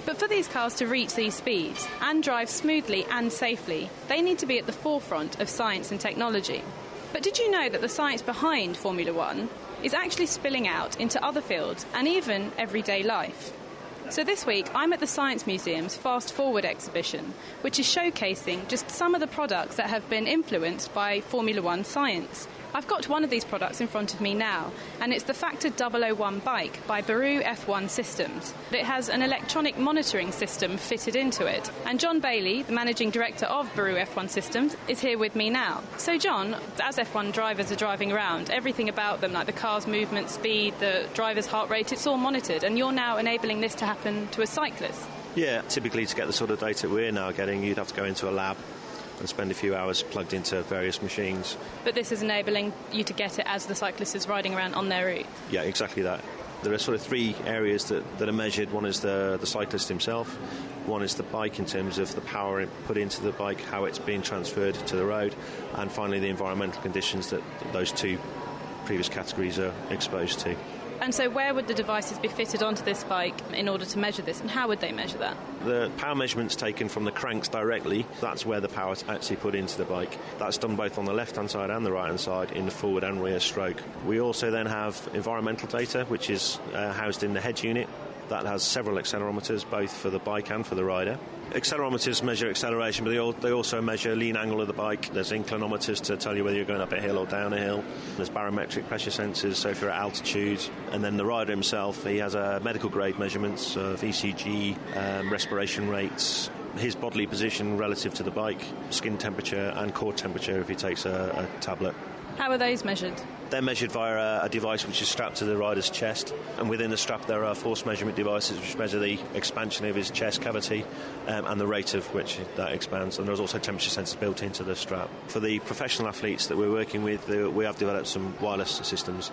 But for these cars to reach these speeds and drive smoothly and safely, they need to be at the forefront of science and technology. But did you know that the science behind Formula One is actually spilling out into other fields and even everyday life? So this week, I'm at the Science Museum's Fast Forward exhibition, which is showcasing just some of the products that have been influenced by Formula One science. I've got one of these products in front of me now, and it's the Factor 001 bike by Baru F1 Systems. It has an electronic monitoring system fitted into it. And John Bailey, the managing director of Baru F1 Systems, is here with me now. So John, as F1 drivers are driving around, everything about them, like the car's movement, speed, the driver's heart rate, it's all monitored, and you're now enabling this to happen to a cyclist. Yeah, typically to get the sort of data we're now getting, you'd have to go into a lab and spend a few hours plugged into various machines. But this is enabling you to get it as the cyclist is riding around on their route? Yeah, exactly that. There are sort of three areas that are measured. One is the cyclist himself, one is the bike in terms of the power put into the bike, how it's being transferred to the road, and finally the environmental conditions that those two previous categories are exposed to. And so where would the devices be fitted onto this bike in order to measure this, and how would they measure that? The power measurement's taken from the cranks directly. That's where the power's actually put into the bike. That's done both on the left-hand side and the right-hand side in the forward and rear stroke. We also then have environmental data, which is housed in the head unit. That has several accelerometers, both for the bike and for the rider. Accelerometers measure acceleration, but they also measure lean angle of the bike. There's inclinometers to tell you whether you're going up a hill or down a hill. There's barometric pressure sensors, so if you're at altitude. And then the rider himself, he has medical grade measurements of ECG, respiration rates, his bodily position relative to the bike, skin temperature and core temperature if he takes a tablet. How are those measured? They're measured via a device which is strapped to the rider's chest, and within the strap there are force measurement devices which measure the expansion of his chest cavity and the rate of which that expands, and there's also temperature sensors built into the strap. For the professional athletes that we're working with, we have developed some wireless systems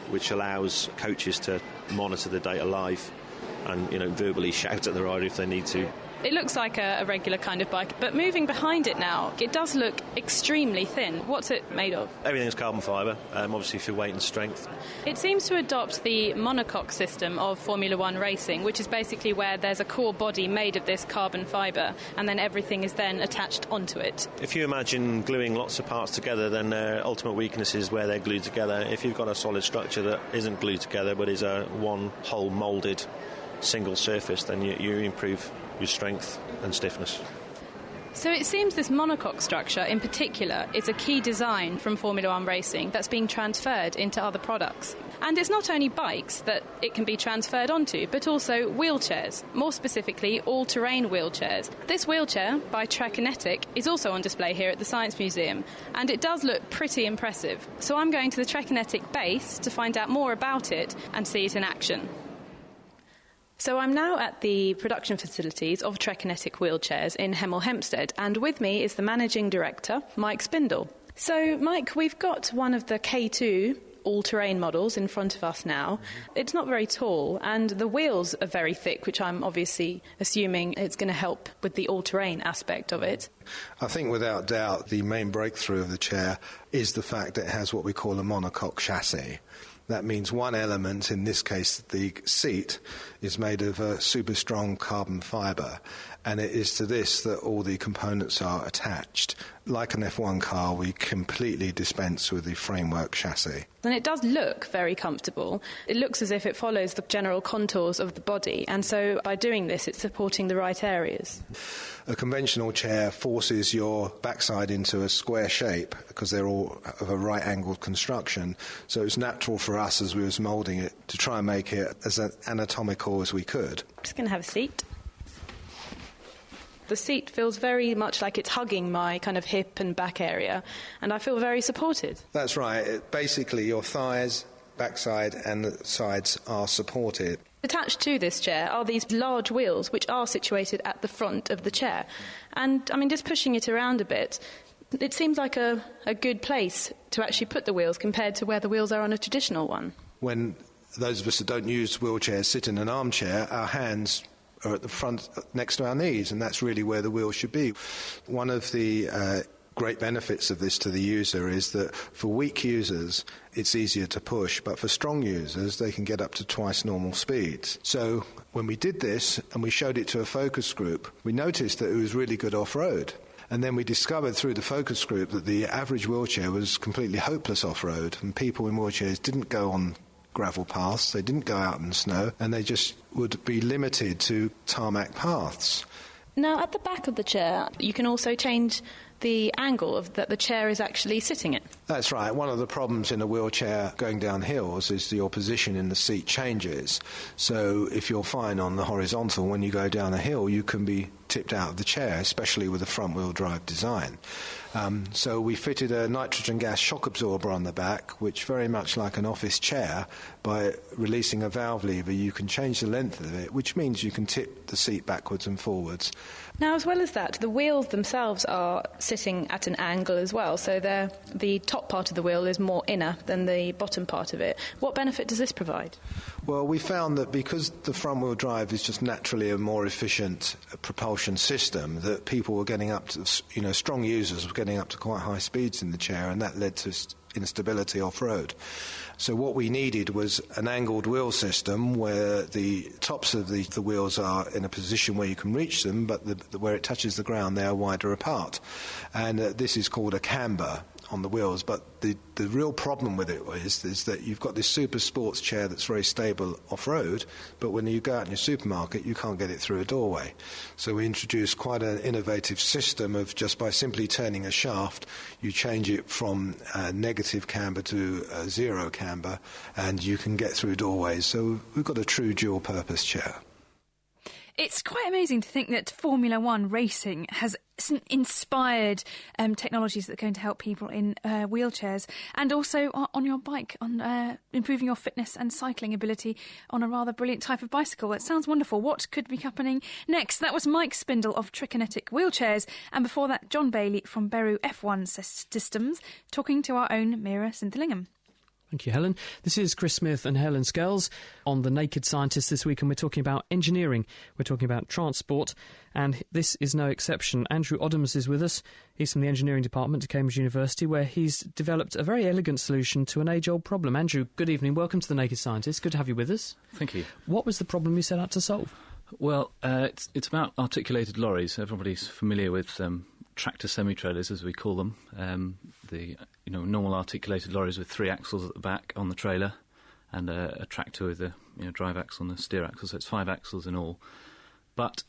which allows coaches to monitor the data live and verbally shout at the rider if they need to. It looks like a regular kind of bike, but moving behind it now, it does look extremely thin. What's it made of? Everything's carbon fibre, obviously for weight and strength. It seems to adopt the monocoque system of Formula One racing, which is basically where there's a core body made of this carbon fibre, and then everything is then attached onto it. If you imagine gluing lots of parts together, then their ultimate weakness is where they're glued together. If you've got a solid structure that isn't glued together but is a one whole moulded single surface, then you improve your strength and stiffness. So it seems this monocoque structure in particular is a key design from Formula One racing that's being transferred into other products. And it's not only bikes that it can be transferred onto, but also wheelchairs, more specifically all-terrain wheelchairs. This wheelchair by Trekinetic is also on display here at the Science Museum, and it does look pretty impressive. So I'm going to the Trekinetic base to find out more about it and see it in action. So I'm now at the production facilities of Trekinetic wheelchairs in Hemel Hempstead, and with me is the managing director, Mike Spindle. So, Mike, we've got one of the K2 all-terrain models in front of us now. It's not very tall, and the wheels are very thick, which I'm obviously assuming it's going to help with the all-terrain aspect of it. I think without doubt the main breakthrough of the chair is the fact that it has what we call a monocoque chassis. That means one element, in this case the seat, is made of a super strong carbon fibre, and it is to this that all the components are attached. Like an F1 car, we completely dispense with the framework chassis. And it does look very comfortable. It looks as if it follows the general contours of the body, and so by doing this it's supporting the right areas. A conventional chair forces your backside into a square shape because they're all of a right-angled construction, so it's natural for us as we was moulding it to try and make it as anatomical as we could. I'm just going to have a seat. The seat feels very much like it's hugging my kind of hip and back area, and I feel very supported. That's right. Basically, your thighs, backside and the sides are supported. Attached to this chair are these large wheels which are situated at the front of the chair. And, I mean, just pushing it around a bit, it seems like a good place to actually put the wheels compared to where the wheels are on a traditional one. When those of us that don't use wheelchairs sit in an armchair, our hands are at the front next to our knees, and that's really where the wheel should be. One of the great benefits of this to the user is that for weak users it's easier to push, but for strong users they can get up to twice normal speeds. So when we did this and we showed it to a focus group, we noticed that it was really good off-road. And then we discovered through the focus group that the average wheelchair was completely hopeless off-road, and people in wheelchairs didn't go on gravel paths, they didn't go out in the snow, and they just would be limited to tarmac paths. Now, at the back of the chair, you can also change the angle that the chair is actually sitting in. That's right. One of the problems in a wheelchair going down hills is your position in the seat changes. So if you're fine on the horizontal, when you go down a hill, you can be tipped out of the chair, especially with a front-wheel drive design. So we fitted a nitrogen gas shock absorber on the back, which very much like an office chair, by releasing a valve lever, you can change the length of it, which means you can tip the seat backwards and forwards. Now, as well as that, the wheels themselves are sitting at an angle as well, so the top part of the wheel is more inner than the bottom part of it. What benefit does this provide? Well, we found that because the front-wheel drive is just naturally a more efficient propulsion system, that people were getting up to, strong users were getting up to quite high speeds in the chair, and that led to instability off-road. So what we needed was an angled wheel system where the tops of the wheels are in a position where you can reach them, but where it touches the ground, they are wider apart. And this is called a camber on the wheels, but the real problem with it is that you've got this super sports chair that's very stable off-road, but when you go out in your supermarket, you can't get it through a doorway. So we introduced quite an innovative system of just by simply turning a shaft, you change it from negative camber to zero camber, and you can get through doorways. So we've got a true dual-purpose chair. It's quite amazing to think that Formula One racing has inspired technologies that are going to help people in wheelchairs, and also on your bike, on improving your fitness and cycling ability on a rather brilliant type of bicycle. It sounds wonderful. What could be happening next? That was Mike Spindle of Trikinetic Wheelchairs, and before that, John Bailey from Beru F1 Systems, talking to our own Mira Sinthilingam. Thank you, Helen. This is Chris Smith and Helen Scales on The Naked Scientist this week, and we're talking about engineering. We're talking about transport, and this is no exception. Andrew Oddams is with us. He's from the engineering department at Cambridge University, where he's developed a very elegant solution to an age-old problem. Andrew, good evening. Welcome to The Naked Scientist. Good to have you with us. Thank you. What was the problem you set out to solve? Well, it's about articulated lorries. Everybody's familiar with tractor semi-trailers, as we call them. The normal articulated lorries with 3 axles at the back on the trailer, and a tractor with a drive axle and a steer axle. So it's 5 axles in all. But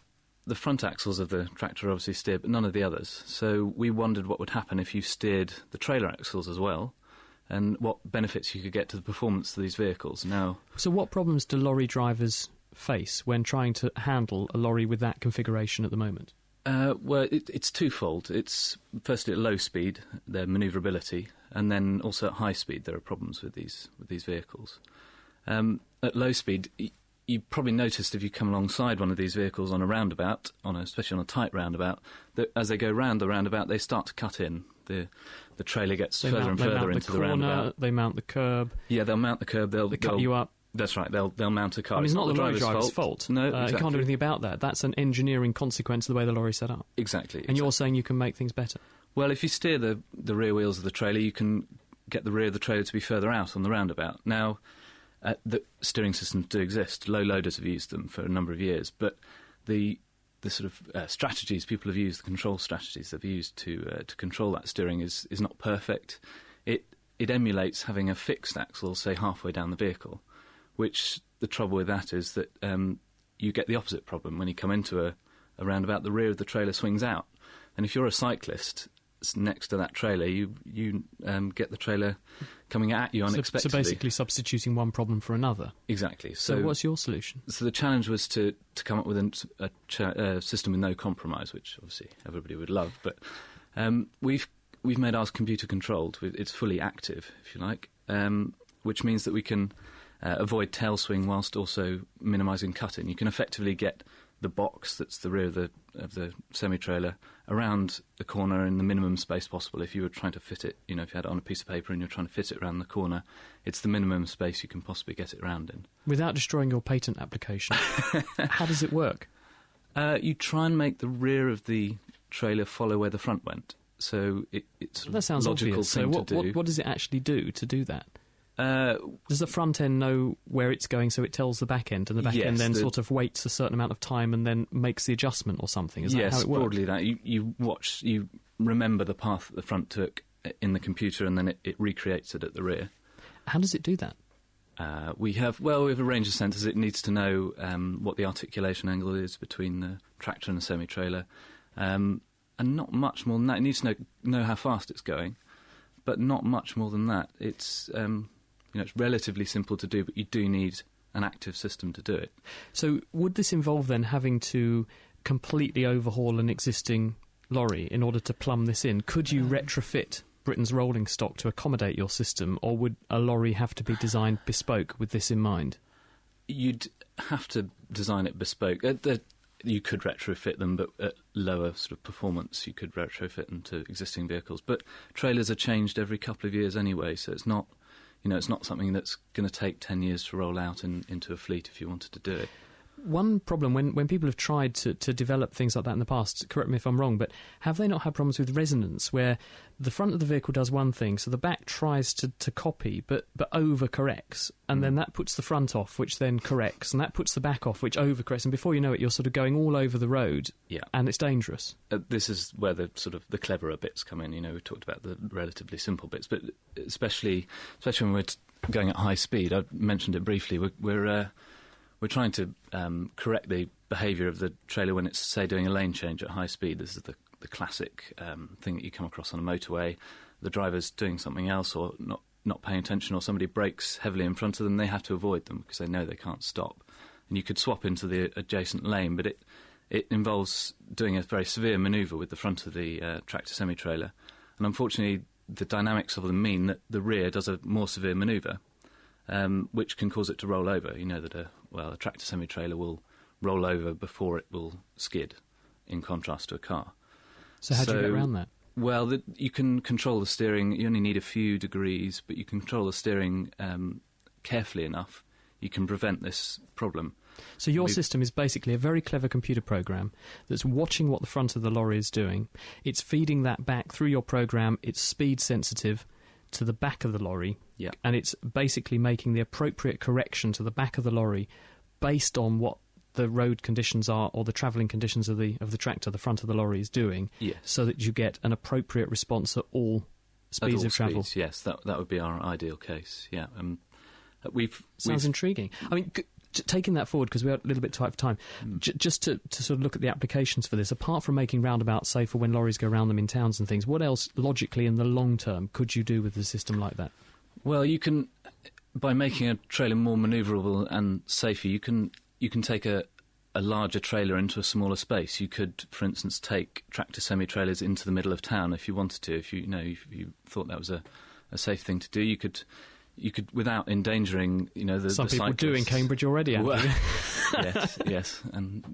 the front axles of the tractor obviously steer, but none of the others. So we wondered what would happen if you steered the trailer axles as well, and what benefits you could get to the performance of these vehicles. Now, so what problems do lorry drivers face when trying to handle a lorry with that configuration at the moment? Well, it's twofold. It's firstly at low speed, their manoeuvrability, and then also at high speed there are problems with these vehicles. At low speed, you probably noticed if you come alongside one of these vehicles on a roundabout, especially on a tight roundabout, that as they go round the roundabout, they start to cut in. The trailer gets further and further into the roundabout. They mount the curb. Yeah, they'll mount the curb. They cut you up. That's right, they'll mount a car. It's not the lorry driver's fault. No, exactly. You can't do anything about that. That's an engineering consequence of the way the lorry's set up. Exactly. And you're saying you can make things better? Well, if you steer the rear wheels of the trailer, you can get the rear of the trailer to be further out on the roundabout. Now, the steering systems do exist. Low loaders have used them for a number of years, but the sort of strategies people have used, the control strategies they've used to control that steering is not perfect. It emulates having a fixed axle, say, halfway down the vehicle, which the trouble with that is that you get the opposite problem. When you come into a roundabout, the rear of the trailer swings out. And if you're a cyclist next to that trailer, you get the trailer coming at you unexpectedly. So basically substituting one problem for another. Exactly. So what's your solution? So the challenge was to come up with a system with no compromise, which obviously everybody would love. But we've made ours computer controlled. It's fully active, if you like, which means that we can avoid tail swing whilst also minimising cut-in. You can effectively get the box that's the rear of the semi-trailer around the corner in the minimum space possible. If you were trying to fit it, if you had it on a piece of paper and you're trying to fit it around the corner, it's the minimum space you can possibly get it around in. Without destroying your patent application, how does it work? You try and make the rear of the trailer follow where the front went. So it's that sounds a logical obvious. thing so to do. What does it actually do to do that? Does the front end know where it's going, so it tells the back end, and the back end then sort of waits a certain amount of time and then makes the adjustment or something? Is that how it works? Yes, broadly that. You remember the path that the front took in the computer, and then it recreates it at the rear. How does it do that? We have a range of sensors. It needs to know what the articulation angle is between the tractor and the semi-trailer. and not much more than that. It needs to know how fast it's going, but not much more than that. It's it's relatively simple to do, but you do need an active system to do it. So would this involve then having to completely overhaul an existing lorry in order to plumb this in? Could you retrofit Britain's rolling stock to accommodate your system, or would a lorry have to be designed bespoke with this in mind? You'd have to design it bespoke. You could retrofit them, but at lower sort of performance, you could retrofit them to existing vehicles. But trailers are changed every couple of years anyway, so it's not, it's not something that's going to take 10 years to roll out into a fleet if you wanted to do it. One problem, when people have tried to develop things like that in the past, correct me if I'm wrong, but have they not had problems with resonance, where the front of the vehicle does one thing, so the back tries to copy, but overcorrects, and then that puts the front off, which then corrects, and that puts the back off, which overcorrects, and before you know it, you're sort of going all over the road, and it's dangerous. This is where the cleverer bits come in. We talked about the relatively simple bits, but especially when we're going at high speed, I mentioned it briefly, we're trying to correct the behaviour of the trailer when it's, say, doing a lane change at high speed. This is the classic thing that you come across on a motorway. The driver's doing something else or not paying attention, or somebody brakes heavily in front of them. They have to avoid them because they know they can't stop. And you could swap into the adjacent lane, but it involves doing a very severe manoeuvre with the front of the tractor semi-trailer. And unfortunately, the dynamics of them mean that the rear does a more severe manoeuvre, which can cause it to roll over. That a tractor semi-trailer will roll over before it will skid, in contrast to a car. So how do you get around that? Well, you can control the steering. You only need a few degrees, but you can control the steering carefully enough. You can prevent this problem. So your system is basically a very clever computer program that's watching what the front of the lorry is doing. It's feeding that back through your program. It's speed sensitive to the back of the lorry, and it's basically making the appropriate correction to the back of the lorry based on what the road conditions are or the travelling conditions of the tractor the front of the lorry is doing, so that you get an appropriate response at all speeds of travel. Yes, that would be our ideal case. Yeah, sounds intriguing. I mean, taking that forward, because we're a little bit tight for time, just to sort of look at the applications for this, apart from making roundabouts safe for when lorries go around them in towns and things, what else, logically, in the long term, could you do with a system like that? Well, you can, by making a trailer more manoeuvrable and safer, you can take a larger trailer into a smaller space. You could, for instance, take tractor semi-trailers into the middle of town if you wanted to. If you thought that was a safe thing to do, you could, without endangering, the Some people cyclists. do in Cambridge already, Andrew. Yes, and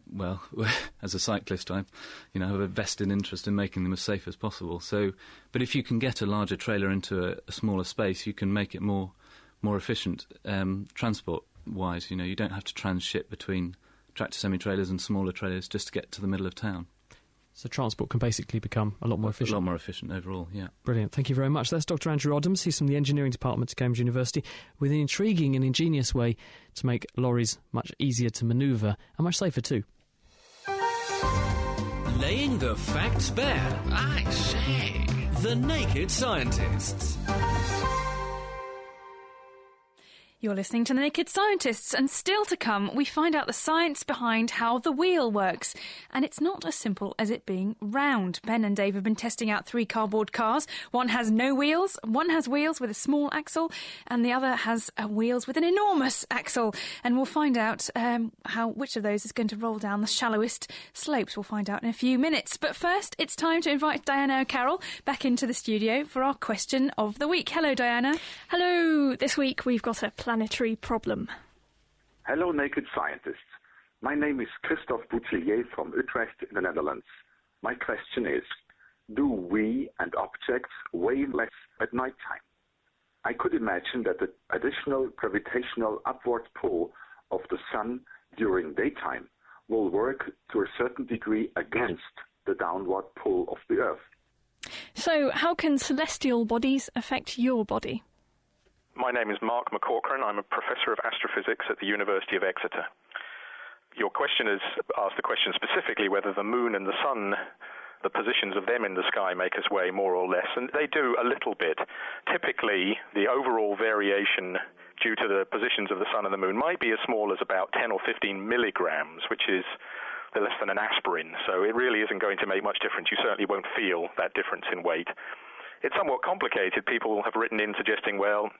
as a cyclist, I, have a vested interest in making them as safe as possible. So, but if you can get a larger trailer into a smaller space, you can make it more efficient transport-wise. You don't have to transship between tractor semi-trailers and smaller trailers just to get to the middle of town. So transport can basically become a lot more efficient. A lot more efficient overall, yeah. Brilliant. Thank you very much. That's Dr. Andrew Odhams. He's from the engineering department at Cambridge University, with an intriguing and ingenious way to make lorries much easier to manoeuvre and much safer too. Laying the facts bare. I say. The Naked Scientists. You're listening to The Naked Scientists, and still to come, we find out the science behind how the wheel works. And it's not as simple as it being round. Ben and Dave have been testing out 3 cardboard cars. One has no wheels, one has wheels with a small axle, and the other has wheels with an enormous axle. And we'll find out which of those is going to roll down the shallowest slopes. We'll find out in a few minutes. But first, it's time to invite Diana O'Carroll back into the studio for our question of the week. Hello, Diana. Hello. This week we've got a planetary problem. Hello, Naked Scientists. My name is Christophe Boutillier from Utrecht in the Netherlands. My question is, do we and objects weigh less at night time? I could imagine that the additional gravitational upward pull of the sun during daytime will work to a certain degree against the downward pull of the Earth. So, how can celestial bodies affect your body? My name is Mark McCaughrean. I'm a professor of astrophysics at the University of Exeter. Your question has asked the question specifically whether the moon and the sun, the positions of them in the sky, make us weigh more or less, and they do a little bit. Typically, the overall variation due to the positions of the sun and the moon might be as small as about 10 or 15 milligrams, which is less than an aspirin. So it really isn't going to make much difference. You certainly won't feel that difference in weight. It's somewhat complicated. People have written in suggesting, well,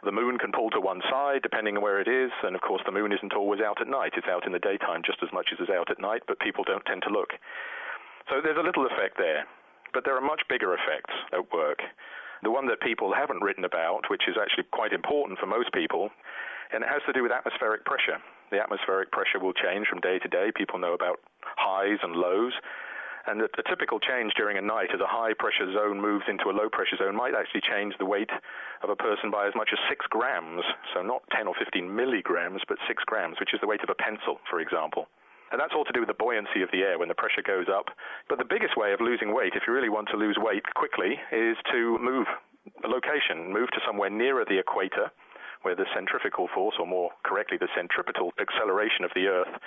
the moon can pull to one side depending on where it is, and of course the moon isn't always out at night. It's out in the daytime just as much as it's out at night, but people don't tend to look. So there's a little effect there, but there are much bigger effects at work. The one that people haven't written about, which is actually quite important for most people, and it has to do with atmospheric pressure. The atmospheric pressure will change from day to day. People know about highs and lows. And the typical change during a night as a high-pressure zone moves into a low-pressure zone might actually change the weight of a person by as much as 6 grams. So not 10 or 15 milligrams, but 6 grams, which is the weight of a pencil, for example. And that's all to do with the buoyancy of the air when the pressure goes up. But the biggest way of losing weight, if you really want to lose weight quickly, is to move a location, move to somewhere nearer the equator, where the centrifugal force, or more correctly, the centripetal acceleration of the Earth,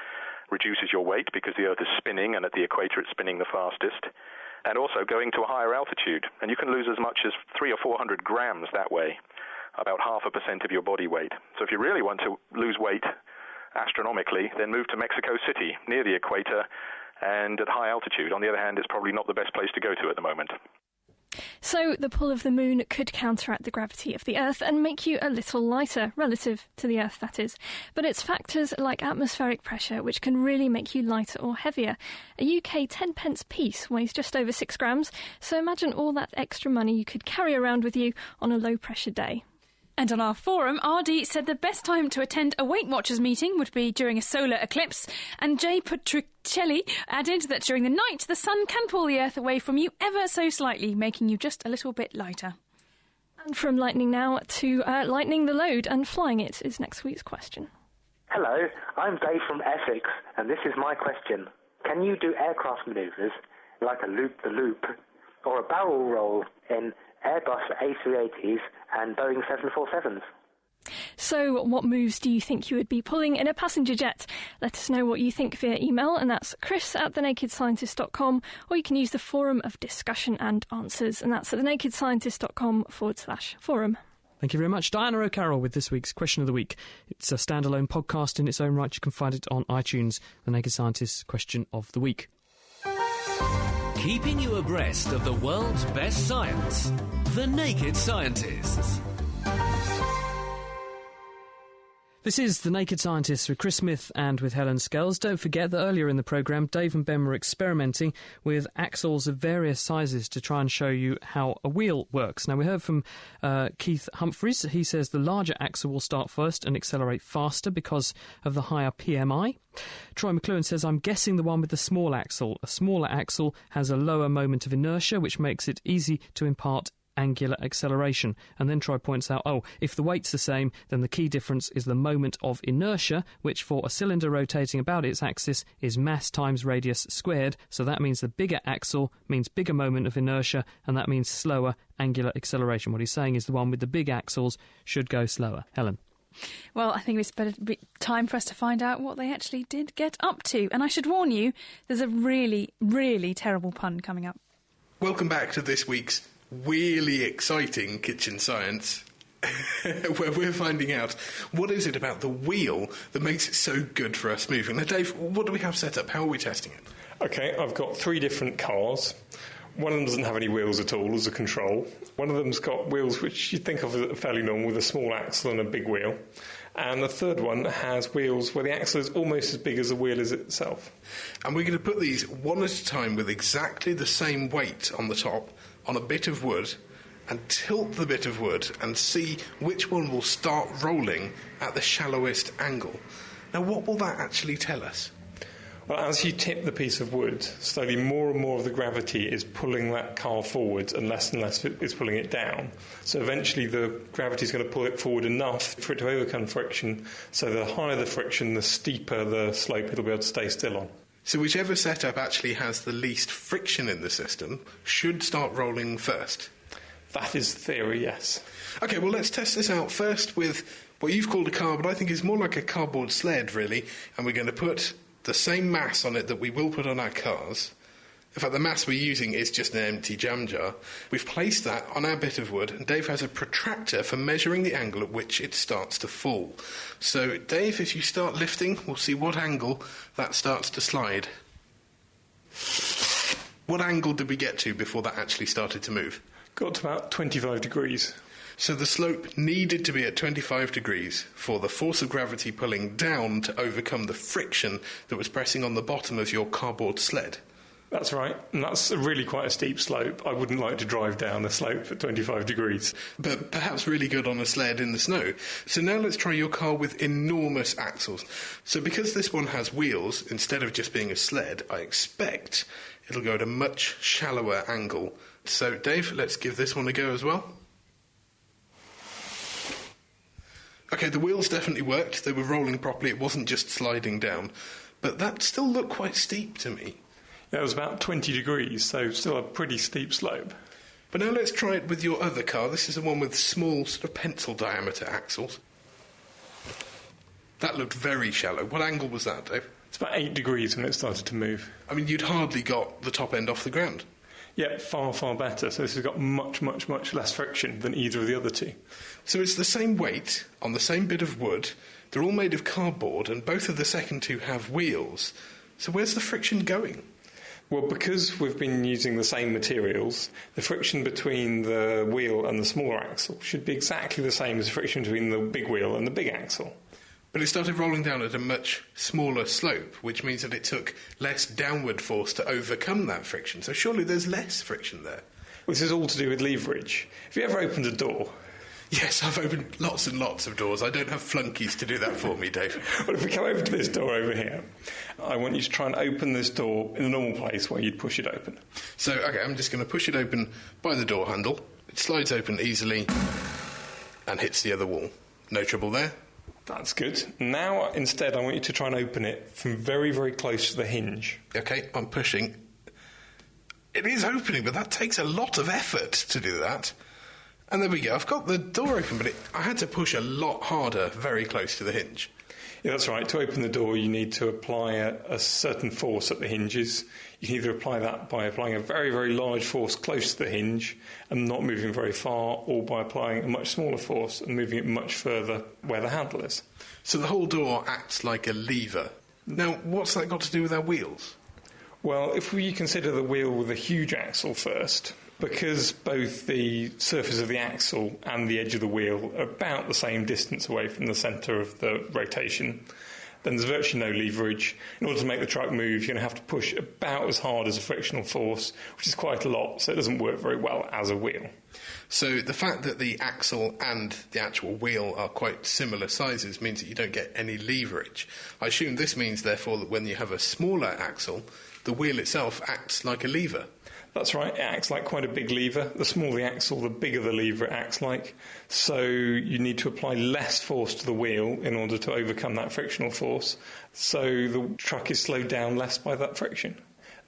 reduces your weight because the Earth is spinning, and at the equator it's spinning the fastest, and also going to a higher altitude. And you can lose as much as 300 or 400 grams that way, about 0.5% of your body weight. So if you really want to lose weight astronomically, then move to Mexico City, near the equator, and at high altitude. On the other hand, it's probably not the best place to go to at the moment. So the pull of the moon could counteract the gravity of the Earth and make you a little lighter, relative to the Earth, that is. But it's factors like atmospheric pressure which can really make you lighter or heavier. A UK 10p piece weighs just over 6 grams, so imagine all that extra money you could carry around with you on a low-pressure day. And on our forum, RD said the best time to attend a Weight Watchers meeting would be during a solar eclipse, and Jay Petricelli added that during the night the sun can pull the Earth away from you ever so slightly, making you just a little bit lighter. And from lightning now to lightening the load and flying it is next week's question. Hello, I'm Dave from Essex, and this is my question. Can you do aircraft manoeuvres like a loop-the-loop or a barrel roll in Airbus A380s and Boeing 747s? So what moves do you think you would be pulling in a passenger jet? Let us know what you think via email, and that's chris@thenakedscientist.com, or you can use the forum of discussion and answers, and that's at thenakedscientist.com/forum. Thank you very much, Diana O'Carroll, with this week's Question of the Week. It's a standalone podcast in its own right. You can find it on iTunes, The Naked Scientist's Question of the Week. Keeping you abreast of the world's best science. The Naked Scientists. This is The Naked Scientists with Chris Smith and with Helen Scales. Don't forget that earlier in the programme, Dave and Ben were experimenting with axles of various sizes to try and show you how a wheel works. Now, we heard from Keith Humphreys. He says the larger axle will start first and accelerate faster because of the higher PMI. Troy McLuhan says, I'm guessing the one with the small axle. A smaller axle has a lower moment of inertia, which makes it easy to impart angular acceleration. And then Troy points out, if the weight's the same, then the key difference is the moment of inertia, which for a cylinder rotating about its axis is mass times radius squared. So that means the bigger axle means bigger moment of inertia, and that means slower angular acceleration. What he's saying is the one with the big axles should go slower. Helen? Well, I think it's better time for us to find out what they actually did get up to. And I should warn you, there's a really, really terrible pun coming up. Welcome back to this week's really exciting kitchen science, where we're finding out what is it about the wheel that makes it so good for us moving. Now, Dave, what do we have set up? How are we testing it? OK, I've got 3 different cars. One of them doesn't have any wheels at all as a control. One of them's got wheels which you think of as fairly normal, with a small axle and a big wheel. And the third one has wheels where the axle is almost as big as the wheel is itself. And we're going to put these one at a time with exactly the same weight on the top on a bit of wood, and tilt the bit of wood and see which one will start rolling at the shallowest angle. Now, what will that actually tell us? Well, as you tip the piece of wood, slowly more and more of the gravity is pulling that car forward, and less is pulling it down. So eventually the gravity is going to pull it forward enough for it to overcome friction, so the higher the friction, the steeper the slope it'll be able to stay still on. So whichever setup actually has the least friction in the system should start rolling first? That is the theory, yes. OK, well, let's test this out first with what you've called a car, but I think is more like a cardboard sled, really, and we're going to put the same mass on it that we will put on our cars. In fact, the mass we're using is just an empty jam jar. We've placed that on our bit of wood, and Dave has a protractor for measuring the angle at which it starts to fall. So, Dave, if you start lifting, we'll see what angle that starts to slide. What angle did we get to before that actually started to move? Got to about 25 degrees. So the slope needed to be at 25 degrees for the force of gravity pulling down to overcome the friction that was pressing on the bottom of your cardboard sled. That's right, and that's really quite a steep slope. I wouldn't like to drive down a slope at 25 degrees. But perhaps really good on a sled in the snow. So now let's try your car with enormous axles. So because this one has wheels, instead of just being a sled, I expect it'll go at a much shallower angle. So Dave, let's give this one a go as well. OK, the wheels definitely worked. They were rolling properly. It wasn't just sliding down. But that still looked quite steep to me. Yeah, it was about 20 degrees, so still a pretty steep slope. But now let's try it with your other car. This is the one with small, sort of pencil diameter axles. That looked very shallow. What angle was that, Dave? It's about 8 degrees when it started to move. I mean, you'd hardly got the top end off the ground. Yeah, far, far better. So this has got much, much, much less friction than either of the other two. So it's the same weight on the same bit of wood. They're all made of cardboard, and both of the second two have wheels. So where's the friction going? Well, because we've been using the same materials, the friction between the wheel and the smaller axle should be exactly the same as the friction between the big wheel and the big axle. But it started rolling down at a much smaller slope, which means that it took less downward force to overcome that friction. So surely there's less friction there. Well, this is all to do with leverage. Have you ever opened a door? Yes, I've opened lots and lots of doors. I don't have flunkies to do that for me, Dave. Well, if we come over to this door over here, I want you to try and open this door in the normal place where you'd push it open. So, OK, I'm just going to push it open by the door handle. It slides open easily and hits the other wall. No trouble there. That's good. Now, instead, I want you to try and open it from very, very close to the hinge. OK, I'm pushing. It is opening, but that takes a lot of effort to do that. And there we go. I've got the door open, but I had to push a lot harder very close to the hinge. Yeah, that's right. To open the door, you need to apply a certain force at the hinges. You can either apply that by applying a very, very large force close to the hinge and not moving very far, or by applying a much smaller force and moving it much further where the handle is. So the whole door acts like a lever. Now, what's that got to do with our wheels? Well, if we consider the wheel with a huge axle first, because both the surface of the axle and the edge of the wheel are about the same distance away from the centre of the rotation, then there's virtually no leverage. In order to make the truck move, you're going to have to push about as hard as a frictional force, which is quite a lot, so it doesn't work very well as a wheel. So the fact that the axle and the actual wheel are quite similar sizes means that you don't get any leverage. I assume this means, therefore, that when you have a smaller axle, the wheel itself acts like a lever. That's right, it acts like quite a big lever. The smaller the axle, the bigger the lever it acts like. So you need to apply less force to the wheel in order to overcome that frictional force. So the truck is slowed down less by that friction.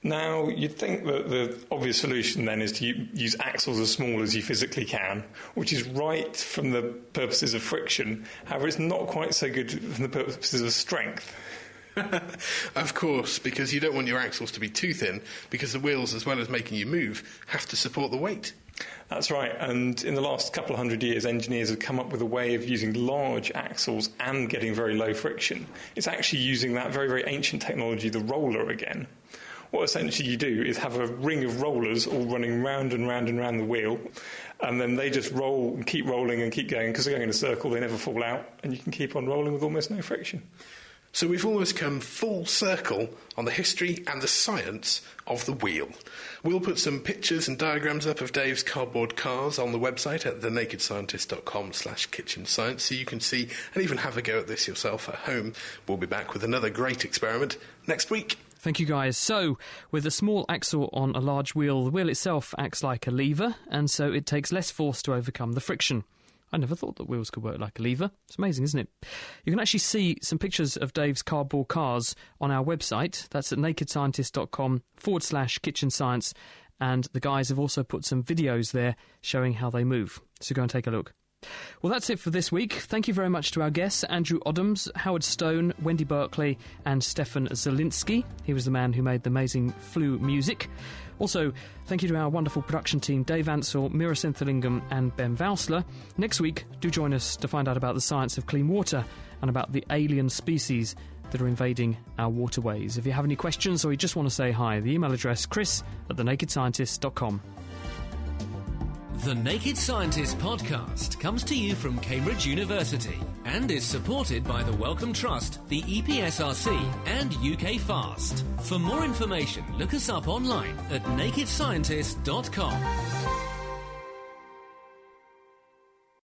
Now, you'd think that the obvious solution then is to use axles as small as you physically can, which is right from the purposes of friction. However, it's not quite so good from the purposes of strength. Of course, because you don't want your axles to be too thin, because the wheels, as well as making you move, have to support the weight. That's right, and in the last couple of 100 years, engineers have come up with a way of using large axles and getting very low friction. It's actually using that very, very ancient technology, the roller, again. What essentially you do is have a ring of rollers all running round and round and round the wheel, and then they just roll and keep rolling and keep going. Because they're going in a circle, they never fall out, and you can keep on rolling with almost no friction. So we've almost come full circle on the history and the science of the wheel. We'll put some pictures and diagrams up of Dave's cardboard cars on the website at thenakedscientist.com/kitchen science, so you can see and even have a go at this yourself at home. We'll be back with another great experiment next week. Thank you, guys. So, with a small axle on a large wheel, the wheel itself acts like a lever, and so it takes less force to overcome the friction. I never thought that wheels could work like a lever. It's amazing, isn't it? You can actually see some pictures of Dave's cardboard cars on our website. That's at nakedscientist.com/kitchen science. And the guys have also put some videos there showing how they move. So go and take a look. Well, that's it for this week. Thank you very much to our guests, Andrew Odhams, Howard Stone, Wendy Berkeley and Stefan Zielinski. He was the man who made the amazing Flu music. Also, thank you to our wonderful production team, Dave Ansell, Mira Senthalingam and Ben Valsler. Next week, do join us to find out about the science of clean water and about the alien species that are invading our waterways. If you have any questions or you just want to say hi, the email address chris@thenakedscientist.com. The Naked Scientist podcast comes to you from Cambridge University and is supported by the Wellcome Trust, the EPSRC and UK FAST. For more information, look us up online at nakedscientist.com.